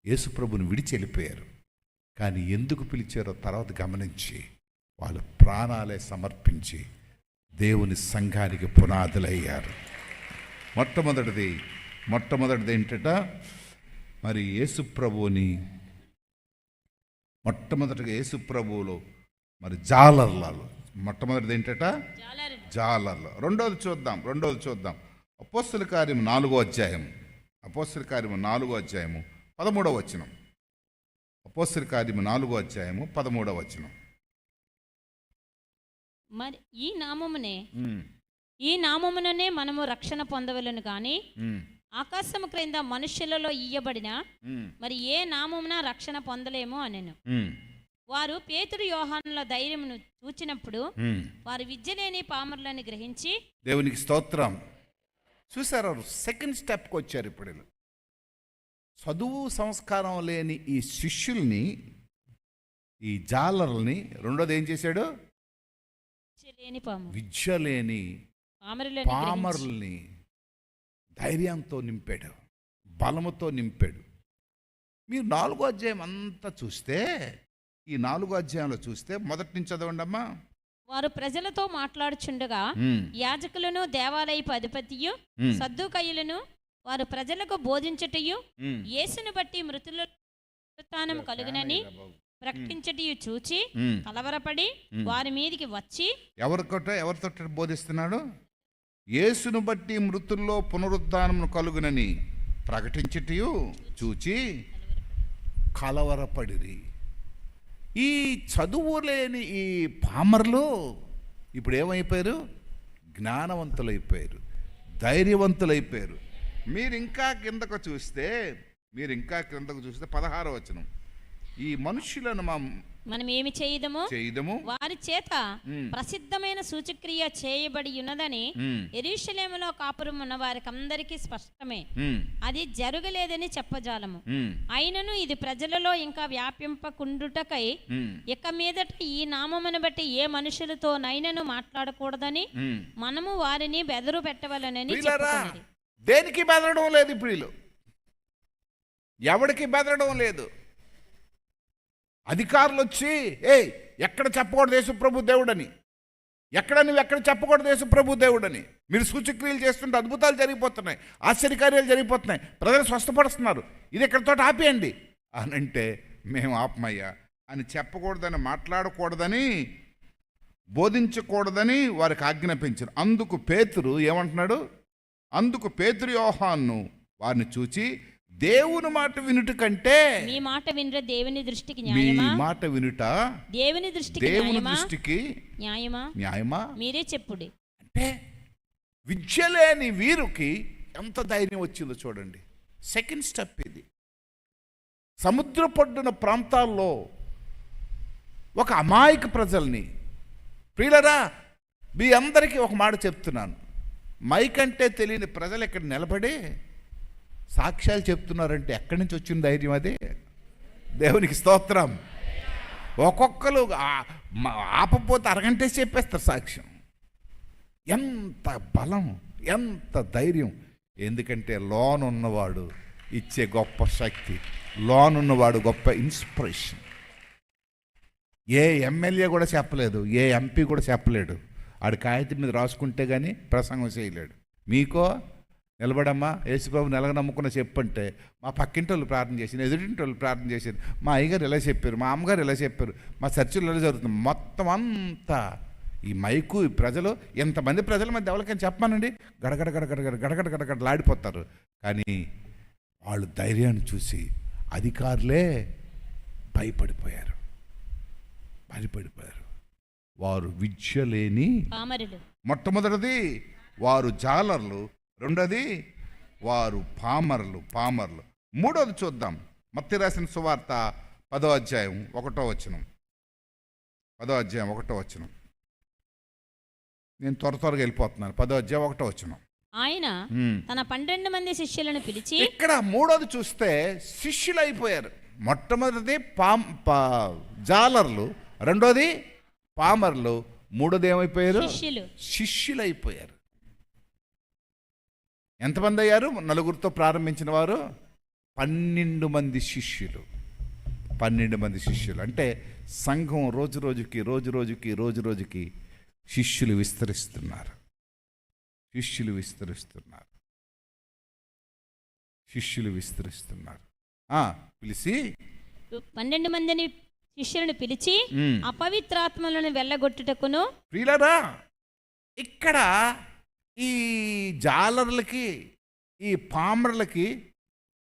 యేసు ప్రభుని విడిచి వెళ్ళిపోయారు. కానీ ఎందుకు పిలిచారో తర్వాత గమనించి వాళ్ళు ప్రాణాలే సమర్పించి దేవుని సంఘానికి పునాదులయ్యారు. మొట్టమొదటిది ఏంటట, మరి యేసు ప్రభువులో మరి జాలర్లలో మొట్టమొదటిది ఏంటట, జాలర్లు. రెండోది చూద్దాం. అపోస్తల కార్యము 4వ అధ్యాయం 13వ వచనం. అపోస్తల కార్యము 4వ అధ్యాయము 13వ వచనం. మరి ఈ నామముననే మనము రక్షణ పొందవలను కానీ ఆకాశము క్రింద మనుష్యులలో ఇయ్యబడిన మరి ఏ నామమున రక్షణ పొందలేము అనెను. వారు పేతురు యోహానుల ధైర్యమును చూచినప్పుడు వారు విద్య లేని పామరులను గ్రహించి, దేవునికి స్తోత్రం. చూసారు, సెకండ్ స్టెప్కి వచ్చారు. ఇప్పుడు చదువు సంస్కారం లేని ఈ శిష్యుల్ని, ఈ జాలర్లని, రెండోది ఏం చేశాడు, విద్య లేని పామరుల్ని ధైర్యంతో నింపాడు, బలముతో నింపాడు. మీరు 4వ అధ్యాయం అంతా చూస్తే, ఈ 4వ అధ్యాయంలో చూస్తే మొదటి నుంచి చదవండి అమ్మా. వారు ప్రజలతో మాట్లాడుచుండగా యాజకులను దేవాలయపు అధిపతియు సద్దూకయ్యులను వారు ప్రజలకు బోధించుటయు యేసును బట్టి మృతుల పునరుత్థానము కలుగునని ప్రకటించటయు చూచి కలవరపడి వారి మీదికి వచ్చి, ఎవరితో బోధిస్తున్నాడు? యేసును బట్టి మృతుల్లో పునరుద్ధానమును కలుగునని ప్రకటించటయు చూచి కలవరపడిరి. ఈ చదువు లేని ఈ పామర్లు ఇప్పుడు ఏమైపోయారు? జ్ఞానవంతులైపోయారు, ధైర్యవంతులైపోయారు. మీరు ఇంకా కిందకు చూస్తే 16వ వచనం. ఈ మనుషులను మనం ఏమి చేయదము వారి చేత ప్రసిద్ధమైన సూచక్రియ చేయబడి ఉన్నదని యెరూషలేములో కాపురం ఉన్న వారికి అందరికీ స్పష్టమే. అది జరగలేదని చెప్పజాలము. అయినను ఇది ప్రజలలో ఇంకా వ్యాపింపకుండుటకై ఇక మీదట ఈ నామమును బట్టి ఏ మనుషులతో నైనను మాట్లాడకూడదని మనము వారిని బెదరు పెట్టవలనని చెప్పుకొనిరి. దేనికి బెదరడం లేదు, ఇప్పుడు ఎవరికి బెదరడం లేదు. అధికారులు వచ్చి, ఎక్కడ చెప్పకూడదు యేసుప్రభు దేవుడని, నువ్వు ఎక్కడ చెప్పకూడదు యేసుప్రభు దేవుడని. మీరు సూచక్రియలు చేస్తుంటే అద్భుతాలు జరిగిపోతున్నాయి, ఆశ్చర్యకార్యాలు జరిగిపోతున్నాయి, ప్రజలు స్వస్థపడుతున్నారు, ఇది ఇక్కడితో ఆపేయండి అని అంటే, మేము ఆపమయ్యా అని చెప్పకూడదని, మాట్లాడకూడదని, బోధించకూడదని వారికి ఆజ్ఞాపించారు. అందుకు పేతురు ఏమంటున్నాడు? అందుకు పేతురు యోహాను వారిని చూచి, దేవుని మాట వినుట కంటే మీ మాట వినుట దేవుని దృష్టికి న్యాయమా? మీ మాట వినుట దేవుని దృష్టికి న్యాయమా? మీరే చెప్పుడి. అంటే విద్య లేని వీరుకి ఎంత ధైర్యం వచ్చిందో చూడండి. సెకండ్ స్టెప్ ఇది. సముద్ర పడ్డున ప్రాంతాల్లో ఒక అమాయక ప్రజల్ని, ప్రియులరా మీ అందరికీ ఒక మాట చెప్తున్నాను, మైకంటే తెలియని ప్రజలు ఇక్కడ నిలబడి సాక్ష్యాలు చెప్తున్నారంటే ఎక్కడి నుంచి వచ్చిన ధైర్యం అది? దేవునికి స్తోత్రం. ఒక్కొక్కరు ఆపపోతే అరగంటే చెప్పేస్తారు సాక్ష్యం. ఎంత బలం, ఎంత ధైర్యం! ఎందుకంటే లోన్ ఉన్నవాడు ఇచ్చే గొప్ప శక్తి, లోన్ ఉన్నవాడు గొప్ప ఇన్స్పిరేషన్. ఏ ఎమ్మెల్యే కూడా చెప్పలేదు, ఏ ఎంపీ కూడా చెప్పలేడు. ఆడి కాగితం మీద రాసుకుంటే కానీ ప్రసంగం చేయలేడు. మీకో నిలబడమ్మా యేసుప్రభు నెలగ నమ్ముకున్న చెప్పంటే, మా పక్కింటి వాళ్ళు ప్రార్థన చేసింది, ఎదురింటి వాళ్ళు ప్రార్థన చేశారు, మా అయ్యగారు ఇలా చెప్పారు, మా అమ్మగారు ఇలా చెప్పారు, మా చర్చిలో ఇలా జరుగుతుంది. మొత్తం అంతా ఈ మైకు, ఈ ప్రజలు, ఎంతమంది ప్రజల మధ్య ఎవరికైనా చెప్పానండి, గడగడ గడగడ గడగడ గడగడలాడిపోతారు. కానీ వాళ్ళు ధైర్యాన్ని చూసి అధికారులే భయపడిపోయారు. వారు విద్య లేని పామరులు. మొట్టమొదటిది వారు జాలర్లు, రెండోది వారు పామరులు. మూడోది చూద్దాం. మత్తయి రాసిన సువార్త 10వ అధ్యాయం 1వ వచనం. 10వ అధ్యాయం 1వ వచనం. నేను త్వరగా వెళ్ళిపోతున్నాను. 10వ అధ్యాయం 1వ వచనం. ఆయన తన 12 మంది శిష్యులను పిలిచి, ఇక్కడ మూడోది చూస్తే శిష్యులు అయిపోయారు. మొట్టమొదటిది జాలర్లు, రెండోది పామర్లు, మూడోది ఏమైపోయారు? శిష్యులు అయిపోయారు. ఎంతమంది అయ్యారు? 4తో ప్రారంభించిన వారు 12 మంది శిష్యులు. 12 మంది శిష్యులు అంటే సంఘం రోజు రోజుకి శిష్యులు విస్తరిస్తున్నారు. పిలిచి 12 మందిని శిష్యులను పిలిచి అపవిత్రాత్మలను వెళ్ళగొట్టుటకును. ప్రియులారా, ఇక్కడ ఈ జాలర్లకి, ఈ పామర్లకి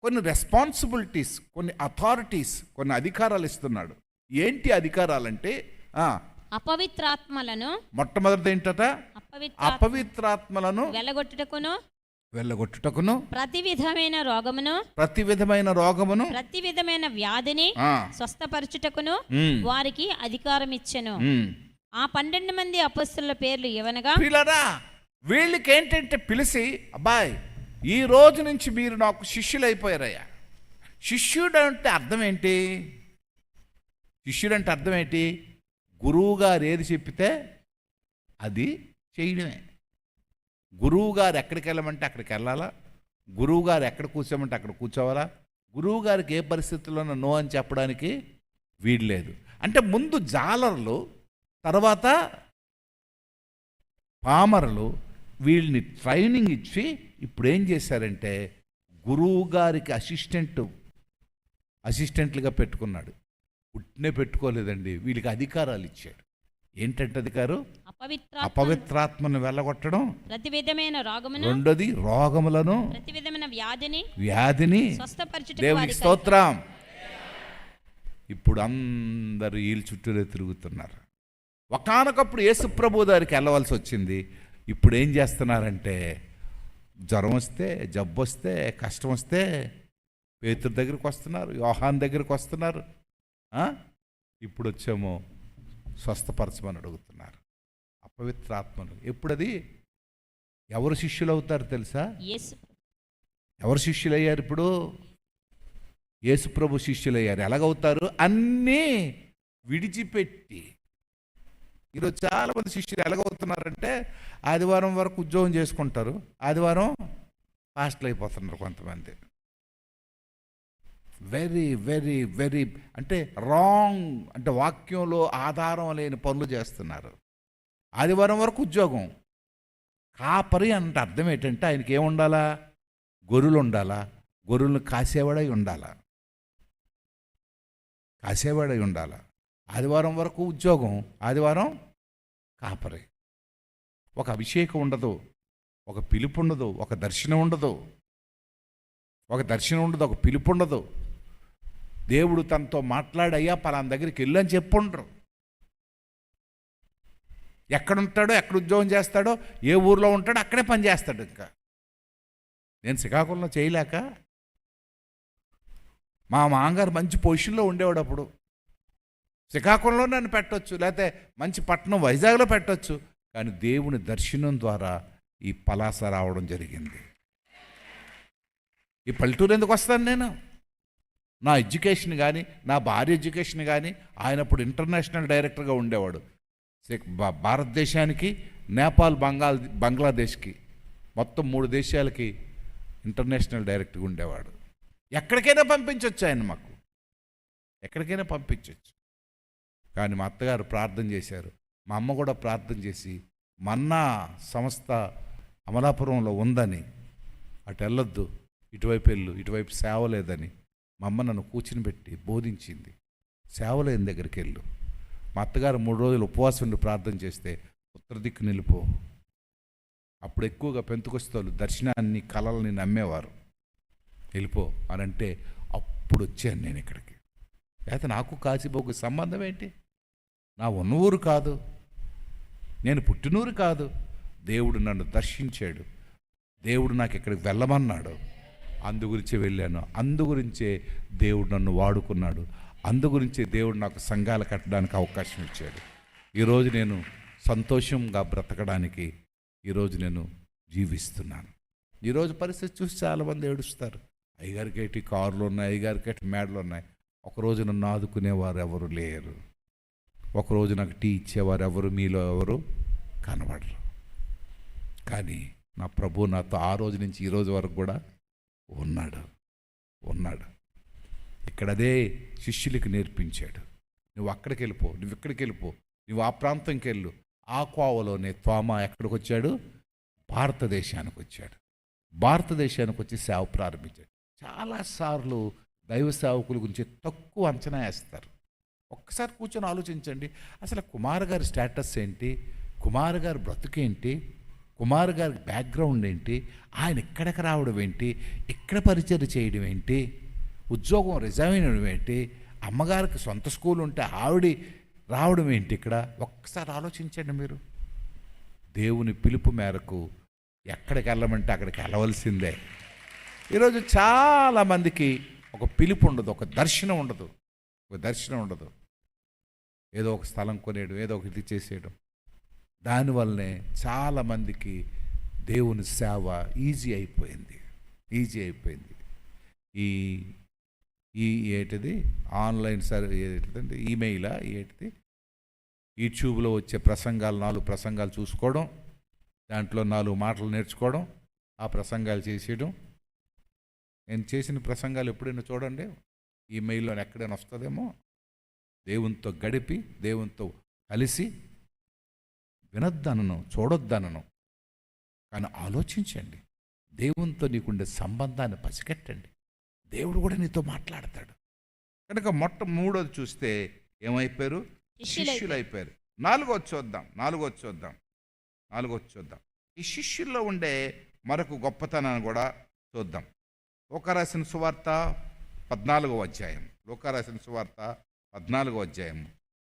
కొన్ని రెస్పాన్సిబిలిటీస్, కొన్ని అథారిటీస్, కొన్ని అధికారాలు ఇస్తున్నాడు. ఏంటి అధికారాలంటే అపవిత్రాత్మలను, మొట్టమొదటి ఏంటట? అపవిత్రాత్మలను వెళ్ళగొట్టుటకును, ప్రతి విధమైన రోగమును, ప్రతి విధమైన వ్యాధిని స్వస్థపరచుటకును వారికి అధికారం ఇచ్చెను. ఆ 12 మంది అపొస్తలుల పేర్లు ఏవనగా, వీళ్ళకి ఏంటంటే పిలిచి, అబ్బాయి ఈ రోజు నుంచి మీరు నాకు శిష్యులు అయిపోయారయ్యా. శిష్యుడు అంటే అర్థం ఏంటి? గురువు గారు ఏది చెప్పితే అది చేయడమే. గురువు గారు ఎక్కడికి వెళ్ళమంటే అక్కడికి వెళ్ళాలా, గురువు గారు ఎక్కడ కూర్చోమంటే అక్కడ కూర్చోవాలా, గురువు గారికి ఏ పరిస్థితుల్లోనూ నో అని చెప్పడానికి వీల్లేదు. అంటే ముందు జాలర్లు, తర్వాత పామరులు వీళ్ళని ట్రైనింగ్ ఇచ్చి ఇప్పుడు ఏం చేశారంటే గురువు గారికి అసిస్టెంట్లుగా పెట్టుకున్నాడు. పుట్టినే పెట్టుకోలేదండి, వీళ్ళకి అధికారాలు ఇచ్చాడు. ఏంటంటే అధికారం? అపవిత్రాత్మను వెళ్ళగొట్టడం, ప్రతి విధమైన రోగమును, రెండోది రోగములను, ప్రతి విధమైన వ్యాధిని స్వస్థపరచుటకు. దేవునికి స్తోత్రం. ఇప్పుడు అందరూ వీళ్ళ చుట్టూరే తిరుగుతున్నారు. ఒకానొకప్పుడు యేసు ప్రభు దగ్గరికి వెళ్ళవలసి వచ్చింది. ఇప్పుడు ఏం చేస్తున్నారంటే జ్వరం వస్తే, జబ్బు వస్తే, కష్టం వస్తే పేతురు దగ్గరికి వస్తున్నారు, యోహాన్ దగ్గరికి వస్తున్నారు. ఇప్పుడు వచ్చేమో స్వస్థపరచమని అడుగుతున్నారు. అపవిత్రాత్మలు. ఎప్పుడది ఎవరు శిష్యులు అవుతారు తెలుసా? ఎవరు శిష్యులు అయ్యారు? ఇప్పుడు యేసు ప్రభు శిష్యులు అయ్యారు. ఎలాగవుతారు? అన్నీ విడిచిపెట్టి. ఈరోజు చాలామంది శిష్యులు ఎలాగవుతున్నారంటే ఆదివారం వరకు ఉద్యోగం చేసుకుంటారు, ఆదివారం పాస్టల్ అయిపోతున్నారు కొంతమంది. వెరీ అంటే రాంగ్, అంటే వాక్యంలో ఆధారం లేని పనులు చేస్తున్నారు. ఆదివారం వరకు ఉద్యోగం. కాపరి అంటే అర్థం ఏంటంటే ఆయనకి ఏముండాలా? గొర్రెలు ఉండాలా, గొర్రెలను కాసేవాడై ఉండాలా. ఆదివారం వరకు ఉద్యోగం, ఆదివారం కాపరి. ఒక అభిషేకం ఉండదు, ఒక పిలుపు ఉండదు, ఒక దర్శనం ఉండదు, ఒక పిలుపు ఉండదు. దేవుడు తనతో మాట్లాడయ్యా పలానా దగ్గరికి వెళ్ళని చెప్పుండ్రు. ఎక్కడుంటాడో, ఎక్కడ ఉద్యోగం చేస్తాడో, ఏ ఊర్లో ఉంటాడో అక్కడే పని చేస్తాడు. ఇంకా నేను శ్రీకాకుళంలో చేయలేక, మా మామగారు మంచి పొజిషన్లో ఉండేవాడు. అప్పుడు శ్రీకాకుళంలో నన్ను పెట్టవచ్చు, లేకపోతే మంచి పట్టణం వైజాగ్లో పెట్టవచ్చు. కానీ దేవుని దర్శనం ద్వారా ఈ పలాస రావడం జరిగింది. ఈ పల్లెటూరు ఎందుకు వస్తాను నేను? నా ఎడ్యుకేషన్ కానీ, నా భార్య ఎడ్యుకేషన్ కానీ, ఆయన అప్పుడు ఇంటర్నేషనల్ డైరెక్టర్గా ఉండేవాడు. భారతదేశానికి, నేపాల్, బంగ్లాదేశ్కి, మొత్తం 3 దేశాలకి ఇంటర్నేషనల్ డైరెక్టర్గా ఉండేవాడు. ఎక్కడికైనా పంపించవచ్చు ఆయన, మాకు ఎక్కడికైనా పంపించవచ్చు. కానీ మా అత్తగారు ప్రార్థన చేశారు, మా అమ్మ కూడా ప్రార్థన చేసి, మన్నా సంస్థ అమలాపురంలో ఉందని, అటు వెళ్ళొద్దు, ఇటువైపు వెళ్ళు, ఇటువైపు సేవ లేదని మా అమ్మ నన్ను కూర్చుని పెట్టి బోధించింది. సేవ లేని దగ్గరికి వెళ్ళు. మా అత్తగారు 3 రోజులు ఉపవాసం ఉండి ప్రార్థన చేస్తే ఉత్తర దిక్కు నిలిపో. అప్పుడు ఎక్కువగా పెంతుకొస్తోళ్ళు దర్శనాన్ని, కళల్ని నమ్మేవారు. వెళ్ళిపో అని అంటే అప్పుడు వచ్చాను నేను ఇక్కడికి. అయితే నాకు కాశీబోకు సంబంధం ఏంటి? నా ఉన్న ఊరు కాదు, నేను పుట్టినూరు కాదు. దేవుడు నన్ను దర్శించాడు, దేవుడు నాకు ఇక్కడికి వెళ్ళమన్నాడు, అందుగురించే వెళ్ళాను, అందుగురించే దేవుడు నన్ను వాడుకున్నాడు, అందుగురించే దేవుడు నాకు సంఘాలు కట్టడానికి అవకాశం ఇచ్చాడు. ఈరోజు నేను సంతోషంగా బ్రతకడానికి ఈరోజు నేను జీవిస్తున్నాను. ఈరోజు పరిస్థితి చూసి చాలామంది ఏడుస్తారు. అయ్యగారికి ఎట్టి కార్లు ఉన్నాయి, అయ్యగారికి ఎట్టి మేడలు ఉన్నాయి. ఒకరోజు నన్ను ఆదుకునేవారు ఎవరు లేరు, ఒకరోజు నాకు టీ ఇచ్చేవారు ఎవరు మీలో ఎవరు కనబడరు. కానీ నా ప్రభు నాతో ఆ రోజు నుంచి ఈ రోజు వరకు కూడా ఉన్నాడు. ఇక్కడ అదే శిష్యులకి నేర్పించాడు. నువ్వు అక్కడికి వెళ్ళిపో, నువ్వు ఇక్కడికి వెళ్ళిపో, నువ్వు ఆ ప్రాంతంకి వెళ్ళు. ఆ కోవలోనే తోమా ఎక్కడికి వచ్చాడు? భారతదేశానికి వచ్చాడు. భారతదేశానికి వచ్చి సేవ ప్రారంభించాడు. చాలాసార్లు దైవ సేవకుల గురించి తక్కువ అంచనా వేస్తారు. ఒక్కసారి కూర్చొని ఆలోచించండి, అసలు కుమార్ గారి స్టేటస్ ఏంటి, కుమార్ గారి బ్రతుకేంటి, కుమార్ గారి బ్యాక్గ్రౌండ్ ఏంటి, ఆయన ఇక్కడికి రావడం ఏంటి, ఇక్కడ పరిచయం చేయడం ఏంటి, ఉద్యోగం రిజైన్ అవ్వడం ఏంటి, అమ్మగారికి సొంత స్కూల్ ఉంటే ఆవిడ రావడం ఏంటి ఇక్కడ. ఒక్కసారి ఆలోచించండి మీరు. దేవుని పిలుపు మేరకు ఎక్కడికి వెళ్ళమంటే అక్కడికి వెళ్ళవలసిందే. ఈరోజు చాలామందికి ఒక పిలుపు ఉండదు, ఒక దర్శనం ఉండదు. ఏదో ఒక స్థలం కొనేయడం, ఏదో ఒకటి చేసేయడం, దానివల్లనే చాలామందికి దేవుని సేవ ఈజీ అయిపోయింది. ఈ ఏంటిది ఆన్లైన్ ఏంటిదంటే ఈమెయిలా ఏంటిది, యూట్యూబ్లో వచ్చే ప్రసంగాలు 4 ప్రసంగాలు చూసుకోవడం, దాంట్లో 4 మాటలు నేర్చుకోవడం, ఆ ప్రసంగాలు చేసేయడం. నేను చేసిన ప్రసంగాలు ఎప్పుడైనా చూడండి, ఈమెయిల్లో ఎక్కడైనా వస్తుందేమో. దేవునితో గడిపి, దేవునితో కలిసి వినొద్దనను, చూడొద్దనను, కానీ ఆలోచించండి. దేవునితో నీకుండే సంబంధాన్ని పసిగట్టండి. దేవుడు కూడా నీతో మాట్లాడతాడు. కనుక మూడోది చూస్తే ఏమైపోయారు? శిష్యులు అయిపోయారు. నాలుగోది చూద్దాం. ఈ శిష్యుల్లో ఉండే మరొక గొప్పతనాన్ని కూడా చూద్దాం. లూకా రాసిన సువార్త 14వ అధ్యాయం,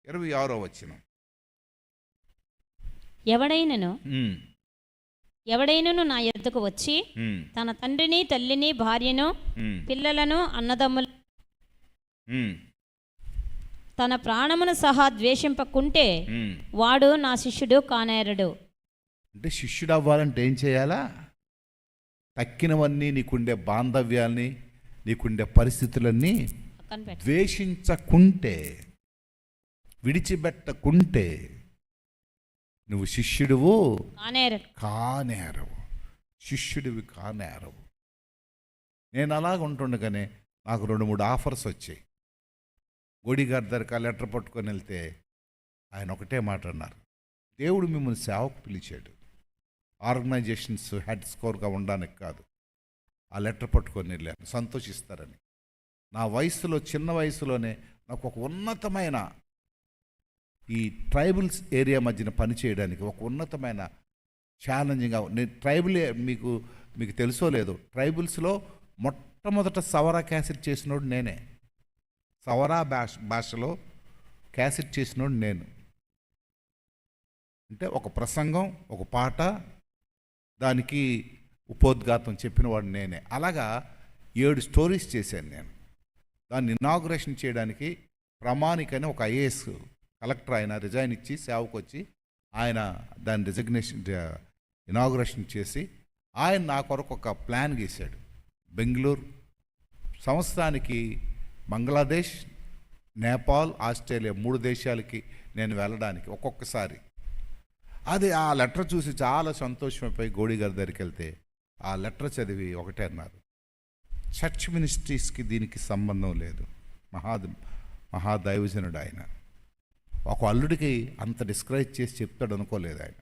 26వ వచనం. ఎవడైనను నా యొద్దకు వచ్చి తన తండ్రిని, తల్లిని, భార్యను, పిల్లలను, అన్నదమ్ములు, తన ప్రాణమును సహా ద్వేషింపకుంటే వాడు నా శిష్యుడు కానేరడు. అంటే శిష్యుడు అవ్వాలంటే ఏం చేయాలా? తక్కినవన్నీ, నీకుండే బాంధవ్యాల్ని, నీకుండే పరిస్థితులన్నీ ద్వేషించకుంటే, విడిచిపెట్టకుంటే నువ్వు శిష్యుడువు కానేరవు. నేను అలాగ ఉంటుండగానే నాకు 2-3 ఆఫర్స్ వచ్చాయి. గోడిగారి దగ్గరికి ఆ లెటర్ పట్టుకొని వెళ్తే ఆయన ఒకటే మాట అన్నారు, దేవుడు మిమ్మల్ని సేవకు పిలిచాడు, ఆర్గనైజేషన్స్ హెడ్ స్కోర్గా ఉండడానికి కాదు. ఆ లెటర్ పట్టుకొని వెళ్ళాను, సంతోషిస్తారని. నా వయసులో, చిన్న వయసులోనే నాకు ఒక ఉన్నతమైన, ఈ ట్రైబల్స్ ఏరియా మధ్యన పనిచేయడానికి ఒక ఉన్నతమైన ఛాలెంజింగ్గా, నేను మీకు తెలుసో లేదో, ట్రైబల్స్లో మొట్టమొదట సవరా క్యాసెట్ చేసినోడు నేనే. సవరా భాషలో క్యాసెట్ చేసినోడు నేను. అంటే ఒక ప్రసంగం, ఒక పాట, దానికి ఉపోద్ఘాతం చెప్పినవాడు నేనే. అలాగా 7 స్టోరీస్ చేశాను నేను. దాన్ని ఇనాగ్రేషన్ చేయడానికి ప్రమాణిక్ అని ఒక ఐఏఎస్ కలెక్టర్, ఆయన రిజైన్ ఇచ్చి సేవకు వచ్చి ఆయన దాని రిజగ్నేషన్ ఇనాగ్రేషన్ చేసి ఆయన నా కొరకు ఒక ప్లాన్ గీశాడు. బెంగళూరు సంవత్సరానికి బంగ్లాదేశ్, నేపాల్, ఆస్ట్రేలియా 3 దేశాలకి నేను వెళ్ళడానికి ఒక్కొక్కసారి. అది ఆ లెటర్ చూసి చాలా సంతోషమైపోయి గోడిగారి దగ్గరికి వెళ్తే ఆ లెటర్ చదివి ఒకటే అన్నారు, చర్చ్ మినిస్ట్రీస్కి దీనికి సంబంధం లేదు. మహాదైవజనుడు ఆయన. ఒక అల్లుడికి అంత డిస్కరేజ్ చేసి చెప్తాడు అనుకోలేదు ఆయన.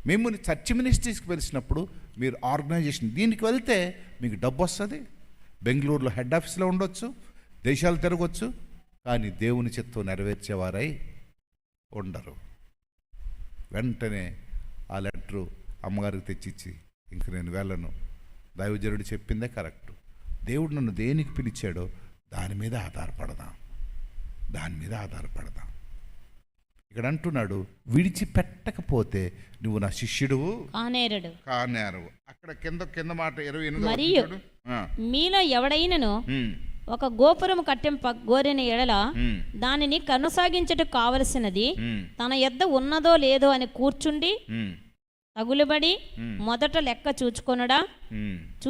మిమ్మల్ని చర్చ్ మినిస్ట్రీస్కి పిలిచినప్పుడు మీరు ఆర్గనైజేషన్ దీనికి వెళ్తే మీకు డబ్బు వస్తుంది, బెంగళూరులో హెడ్ ఆఫీస్లో ఉండొచ్చు, దేశాలు తిరగవచ్చు, కానీ దేవుని చిత్తం నెరవేర్చేవారై ఉండరు. వెంటనే ఆ లెటరు అమ్మగారికి తెచ్చిచ్చి, ఇంక నేను వెళ్ళను, దైవజనుడు చెప్పిందే కరెక్ట్, దేవుడు నన్ను దేనికి పిలిచాడో దాని మీద ఆధారపడదాం. ఇక్కడ అంటున్నాడు, విడిచిపెట్టకపోతే నువ్వు నా శిష్యుడువు కానేరవు. అక్కడ కింద మాట 28 మరియు మీలో ఎవడైనను ఒక గోపురము కట్టింప గోరిన ఎడల దానిని కొనసాగించుటకు కావలసినది తన యొద్ద ఉన్నదో లేదో అని కూర్చుండి తగులుబడి మొదట లెక్క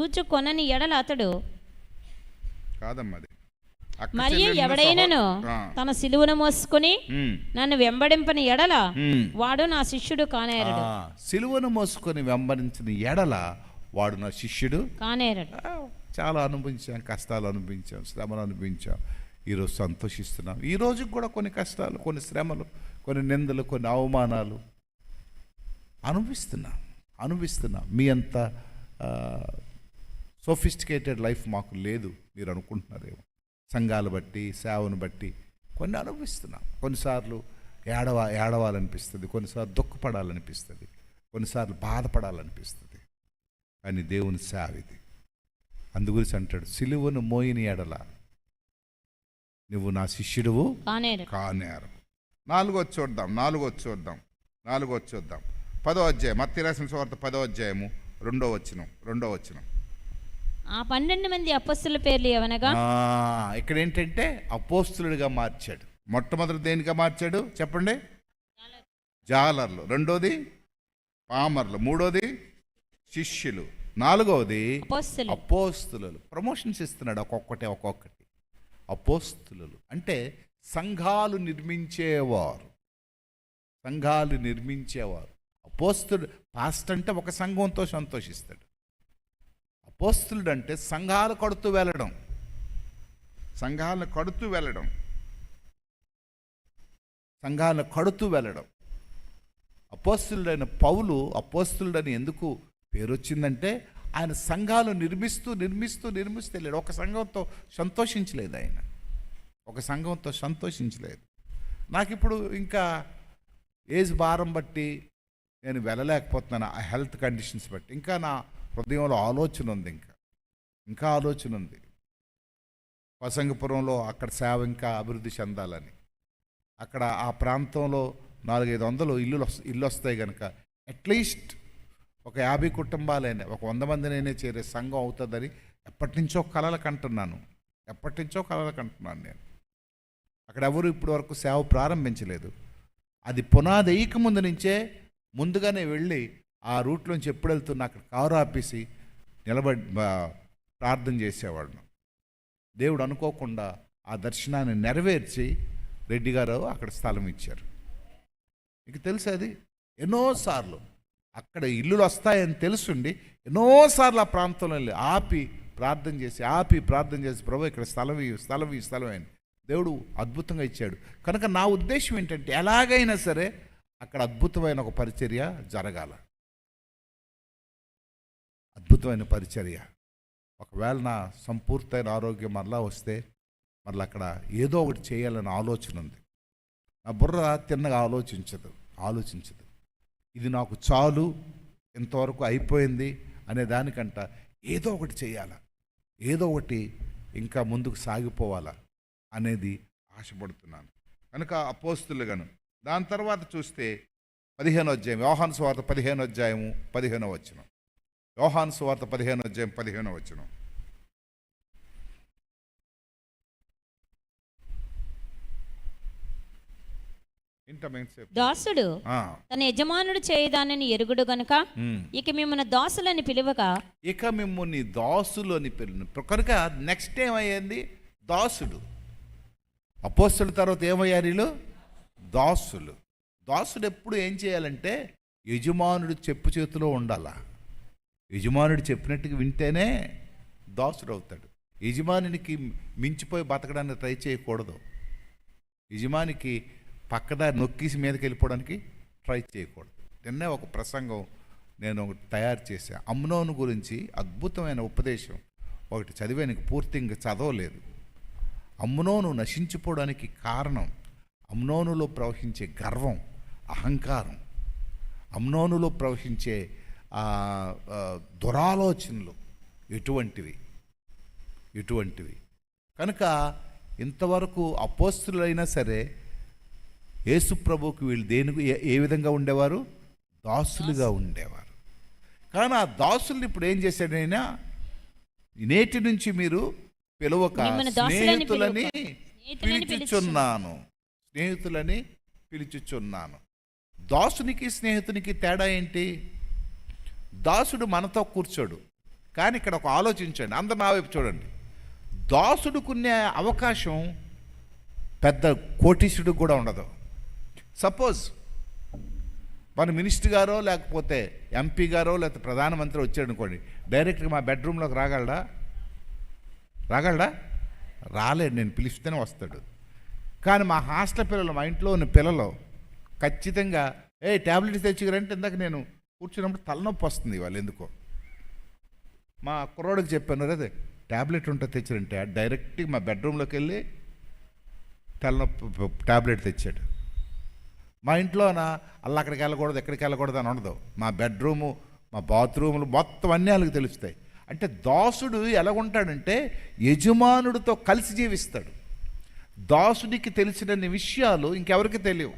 చూచుకొనని ఎడల అతడు కాదమ్మది. మరియు ఎవడైనను తన సిలువను మోసుకుని నన్ను వెంబడింపని ఎడల వాడు నా శిష్యుడు కానేరడు. సిలువను మోసుకొని వెంబడించిన ఎడల వాడు నా శిష్యుడు కానేరడు. చాలా అనుభవించాం, కష్టాలు అనుభవించాం, శ్రమలు అనుభవించాం. ఈరోజు సంతోషిస్తున్నాం. ఈ రోజుకి కూడా కొన్ని కష్టాలు, కొన్ని శ్రమలు, కొన్ని నిందలు, కొన్ని అవమానాలు అనుభవిస్తున్నాం. మీ అంత సోఫిస్టికేటెడ్ లైఫ్ మాకు లేదు మీరు అనుకుంటున్నారేమో. సంఘాలు బట్టి, సేవను బట్టి కొన్ని అనుభవిస్తున్నాం. కొన్నిసార్లు ఏడవాలనిపిస్తుంది, కొన్నిసార్లు దుఃఖపడాలనిపిస్తుంది, కొన్నిసార్లు బాధపడాలనిపిస్తుంది. కానీ దేవుని సేవ ఇది. అందుగురించి అంటాడు, సిలువను మోయిని ఎడల నువ్వు నా శిష్యుడువు కానేరు. 4వ చూద్దాం. 10వ అధ్యాయం, మత్తయి రాసిన సువార్త 10వ అధ్యాయము 2వ వచనం. ఆ 12 మంది అపోస్తలుల పేర్లు ఏవనగా, ఇక్కడ ఏంటంటే అపోస్తలుడిగా మార్చాడు. మొట్టమొదటి దేనిగా మార్చాడు చెప్పండి? జాలర్లు. రెండోది పామర్లు. మూడోది శిష్యులు. 4వది అపోస్తలులు. ప్రమోషన్స్ ఇస్తున్నాడు ఒక్కొక్కటి. అపోస్తలులు అంటే సంఘాలు నిర్మించేవారు. అపోస్తలుడు పాస్ట్ అంటే ఒక సంఘంతో సంతోషిస్తాడు. అపోస్తలుడు అంటే సంఘాలను కడుతూ వెళ్ళడం. అపోస్తలుడైన పౌలు అపోస్తలుడని ఎందుకు పేరు వచ్చిందంటే ఆయన సంఘాలు నిర్మిస్తూ వెళ్ళాడు. ఒక సంఘంతో సంతోషించలేదు. నాకు ఇప్పుడు ఇంకా ఏజ్ భారం బట్టి నేను వెళ్ళలేకపోతున్నాను. ఆ హెల్త్ కండిషన్స్ బట్టి ఇంకా నా హృదయంలో ఆలోచన ఉంది. వసంగపురంలో అక్కడ సేవ ఇంకా అభివృద్ధి చెందాలని. అక్కడ ఆ ప్రాంతంలో 400-500 ఇల్లు వస్తాయి కనుక అట్లీస్ట్ ఒక 50 కుటుంబాలైనా, ఒక 100 మందినైనా చేరే సంఘం అవుతుందని ఎప్పటి నుంచో కలలు కంటున్నాను నేను. అక్కడ ఎవరు ఇప్పటి వరకు సేవ ప్రారంభించలేదు. అది పునాది వేయక ముందు నుంచే ముందుగానే వెళ్ళి ఆ రూట్లోంచి ఎప్పుడు వెళ్తున్నా అక్కడ కారు ఆపేసి నిలబడి ప్రార్థన చేసేవాడు. దేవుడు అనుకోకుండా ఆ దర్శనాన్ని నెరవేర్చి రెడ్డి గారు అక్కడ స్థలం ఇచ్చారు. మీకు తెలుసు అది. ఎన్నోసార్లు అక్కడ ఇల్లులు వస్తాయని తెలుసుండి ఎన్నోసార్లు ఆ ప్రాంతంలో వెళ్ళి ఆపి ప్రార్థన చేసి ప్రభు ఇక్కడ స్థలం అని దేవుడు అద్భుతంగా ఇచ్చాడు. కనుక నా ఉద్దేశం ఏంటంటే ఎలాగైనా సరే అక్కడ అద్భుతమైన ఒక పరిచర్య జరగాల. ఒకవేళ నా సంపూర్తయిన ఆరోగ్యం మరలా వస్తే మరలా అక్కడ ఏదో ఒకటి చేయాలని ఆలోచన ఉంది. నా బుర్ర తిన్నగా ఆలోచించదు. ఇది నాకు చాలు, ఇంతవరకు అయిపోయింది అనే దానికంట ఏదో ఒకటి చేయాలా, ఏదో ఒకటి ఇంకా ముందుకు సాగిపోవాలా అనేది ఆశపడుతున్నాను. కనుక అపోస్తలుగాను. దాని తర్వాత చూస్తే 15వ అధ్యాయం, యోహాను సువార్త 15వ అధ్యాయము 15వ వచనం. యోహాను సువార్త 15వ అధ్యాయం 15వ వచనం. దాసుడు తన యజమానుడు చేయదానని ఎరుగుడు గనుక ఇక మిమ్మల్ని దాసులని పిలువక మిమ్మల్ని దాసులు అని పిలువ. కనుక నెక్స్ట్ ఏమయ్యింది? దాసుడు. అపోస్తలుల తర్వాత ఏమయ్యారు వీళ్ళు? దాసులు. దాసుడు ఎప్పుడు ఏం చేయాలంటే యజమానుడు చెప్పు చేతిలో ఉండాలా. యజమానుడు చెప్పినట్టుగా వింటేనే దాసుడు అవుతాడు. యజమానికి మించిపోయి బతకడానికి ట్రై చేయకూడదు. యజమానికి పక్కదారి నొక్కేసి మీదకి వెళ్ళిపోవడానికి ట్రై చేయకూడదు. నిన్నే ఒక ప్రసంగం నేను తయారు చేశాను. అమ్నోను గురించి అద్భుతమైన ఉపదేశం ఒకటి చదివానికి పూర్తిగా చదవలేదు. అమ్నోను నశించిపోవడానికి కారణం అమ్నోనులో ప్రవహించే గర్వం, అహంకారం, అమ్నోనులో ప్రవహించే దురాలోచనలు ఎటువంటివి. ఇటువంటివి. కనుక ఇంతవరకు అపోస్తులైనా సరే యేసు ప్రభువుకి వీళ్ళు దేనికి ఏ విధంగా ఉండేవారు? దాసులుగా ఉండేవారు. కానీ ఆ దాసుల్ని ఇప్పుడు ఏం చేశాడు ఆయన? నేటి నుంచి మీరు పిలవక స్నేహితులని పిలుచుచున్నాను, స్నేహితులని పిలుచుచున్నాను. దాసునికి స్నేహితునికి తేడా ఏంటి? దాసుడు మనతో కూర్చోడు. కానీ ఇక్కడ ఒక ఆలోచించండి, అందరు నా వైపు చూడండి. దాసుడుకునే అవకాశం పెద్ద కోటీశ్వరుడికి కూడా ఉండదు. సపోజ్ మన మినిస్టర్ గారో లేకపోతే ఎంపీ గారో లేకపోతే ప్రధానమంత్రి వచ్చాడు అనుకోండి, డైరెక్ట్గా మా బెడ్రూమ్లోకి రాగలడా? రాలేడు. నేను పిలిస్తేనే వస్తాడు. కానీ మా హాస్టల్ పిల్లలు, మా ఇంట్లో ఉన్న పిల్లలు ఖచ్చితంగా ట్యాబ్లెట్స్ తెచ్చుకురంటే ఇందాక నేను కూర్చున్నప్పుడు తలనొప్పి వస్తుంది వాళ్ళు ఎందుకో. మా కుర్రోడికి చెప్పాను, అదే ట్యాబ్లెట్ ఉంటే తెచ్చారంటే డైరెక్ట్గా మా బెడ్రూమ్లోకి వెళ్ళి తలనొప్పి ట్యాబ్లెట్ తెచ్చాడు. మా ఇంట్లోన అలా అక్కడికి వెళ్ళకూడదు ఎక్కడికి వెళ్ళకూడదు అని ఉండదు. మా బెడ్రూము, మా బాత్రూములు మొత్తం అన్నీ వాళ్ళకి తెలుస్తాయి. అంటే దాసుడు ఎలాగుంటాడంటే యజమానుడితో కలిసి జీవిస్తాడు. దాసుడికి తెలిసినన్ని విషయాలు ఇంకెవరికి తెలియవు.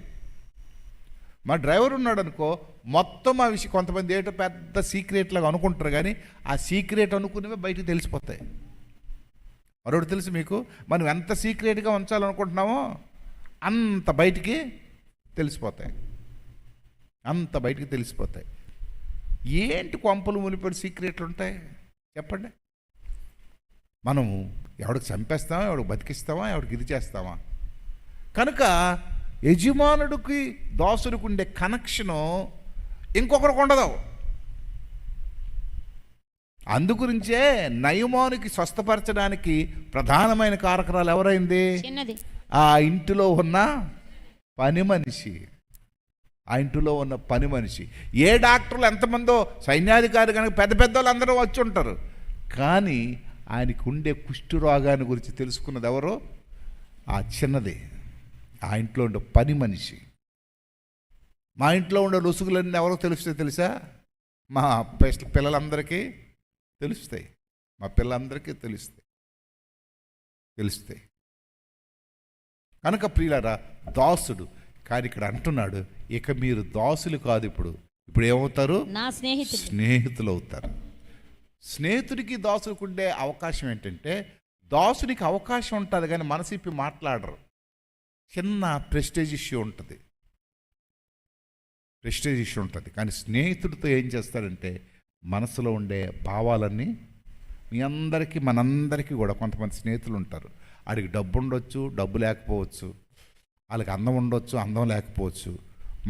మా డ్రైవర్ ఉన్నాడు అనుకో, మొత్తం ఆ విషయం కొంతమంది ఏటో పెద్ద సీక్రెట్ లాగా అనుకుంటారు, కానీ ఆ సీక్రెట్ అనుకునేవి బయటకు తెలిసిపోతాయి. మరొకటి తెలుసు మీకు, మనం ఎంత సీక్రెట్గా ఉంచాలనుకుంటున్నామో అంత బయటికి తెలిసిపోతాయి. ఏంటి కొంపలు మునిపడి సీక్రెట్లు ఉంటాయి చెప్పండి? మనము ఎవడికి చంపేస్తామా, ఎవడికి బతికిస్తామా, ఎవడికి ఇది చేస్తామా? కనుక యజమానుడికి దాసుడికి ఉండే కనెక్షను ఇంకొకరికి ఉండదు. అందుగురించే నయమానుకి స్వస్థపరచడానికి ప్రధానమైన కారకురాలు ఎవరైంది? ఆ ఇంటిలో ఉన్న పని మనిషి. ఏ డాక్టర్లు ఎంతమందో సైన్యాధికారి కనుక పెద్ద వాళ్ళు అందరూ వచ్చి ఉంటారు, కానీ ఆయనకు ఉండే కుష్టు రోగాన్ని గురించి తెలుసుకున్నది ఎవరో? ఆ చిన్నది, ఆ ఇంట్లో ఉండే పని మనిషి. మా ఇంట్లో ఉండే లొసుగులన్నీ ఎవరో తెలుస్తాయి తెలుసా? మా పిల్లలందరికీ తెలుస్తాయి. తెలుస్తాయి. కనుక ప్రియులారా, దాసుడు. కానీ ఇక్కడ అంటున్నాడు, ఇక మీరు దాసులు కాదు, ఇప్పుడు ఏమవుతారు? నా స్నేహితులు అవుతారు. స్నేహితుడికి దాసుడికి ఉండే అవకాశం ఏంటంటే, దాసునికి అవకాశం ఉంటుంది కానీ మనసు ఇప్పి మాట్లాడరు. చిన్న ప్రెస్టేజ్ ఇష్యూ ఉంటుంది. కానీ స్నేహితుడితో ఏం చేస్తాడంటే, మనసులో ఉండే భావాలన్నీ మనందరికీ కూడా కొంతమంది స్నేహితులు ఉంటారు. వాడికి డబ్బు ఉండొచ్చు, డబ్బు లేకపోవచ్చు. వాళ్ళకి అందం ఉండొచ్చు, అందం లేకపోవచ్చు.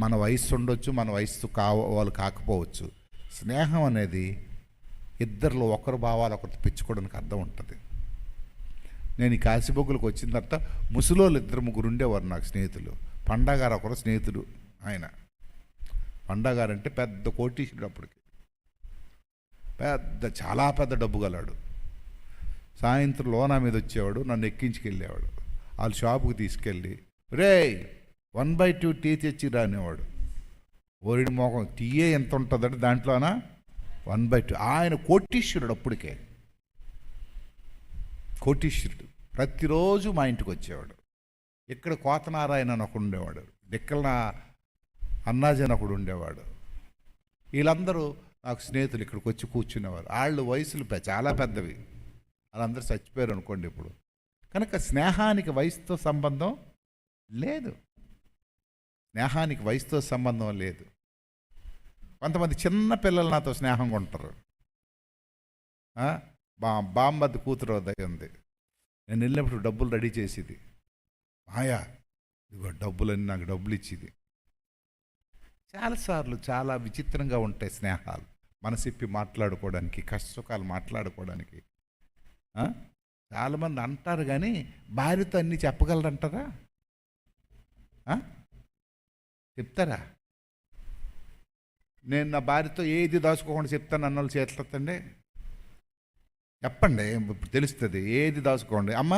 మన వయస్సు ఉండొచ్చు, మన వయస్సు వాళ్ళు కాకపోవచ్చు. స్నేహం అనేది ఇద్దరిలో ఒకరు భావాలు ఒకరు పెంచుకోవడానికి అర్థం ఉంటుంది. నేను ఈ కాశీబొగ్గులకు వచ్చిన తర్వాత ముసలోళ్ళు 2-3 ఉండేవారు నాకు స్నేహితులు. పండగారు ఒకరు స్నేహితుడు. ఆయన పండగారు అంటే పెద్ద కోటీశ్వరుడు, అప్పటికి చాలా పెద్ద డబ్బు గలాడు. సాయంత్రం లోనా మీద వచ్చేవాడు, నన్ను ఎక్కించుకెళ్ళేవాడు. వాళ్ళ షాపుకి తీసుకెళ్ళి, రే 1/2 టీ తెచ్చి రానివాడు. ఓరిడి మోకం టీయే ఎంత ఉంటుందంటే దాంట్లోనా 1/2. ఆయన కోటీశ్వరుడు, అప్పటికే కోటీశ్వరుడు. ప్రతిరోజు మా ఇంటికి వచ్చేవాడు. ఇక్కడ కోతనారాయణ అని ఒకడు ఉండేవాడు, డిక్కల అన్నాజీ అని ఒకడు ఉండేవాడు. వీళ్ళందరూ నాకు స్నేహితులు. ఇక్కడికి వచ్చి కూర్చునేవారు. వాళ్ళు వయసులు చాలా పెద్దవి. వాళ్ళందరూ చచ్చిపోయారు అనుకోండి ఇప్పుడు. కనుక స్నేహానికి వయసుతో సంబంధం లేదు. కొంతమంది చిన్న పిల్లలు నాతో స్నేహంగా ఉంటారు. బామ్మద్ది కూతురు దగ్గర ఉంది. నేను వెళ్ళినప్పుడు డబ్బులు రెడీ చేసేది. మాయా ఇదిగో డబ్బులన్నీ నాకు డబ్బులు ఇచ్చేది. చాలాసార్లు చాలా విచిత్రంగా ఉంటాయి స్నేహాలు. మనసిప్పి మాట్లాడుకోవడానికి, కష్టసుఖాలు మాట్లాడుకోవడానికి. చాలామంది అంటారు, కానీ భార్యతో అన్నీ చెప్పగలరంటారా? చెప్తారా? నేను నా భార్యతో ఏది దాచుకోకుండా చెప్తాను అన్న వాళ్ళు చేతులెత్తండి. చెప్పండి, ఇప్పుడు తెలుస్తుంది. ఏది దాచుకోండి. అమ్మ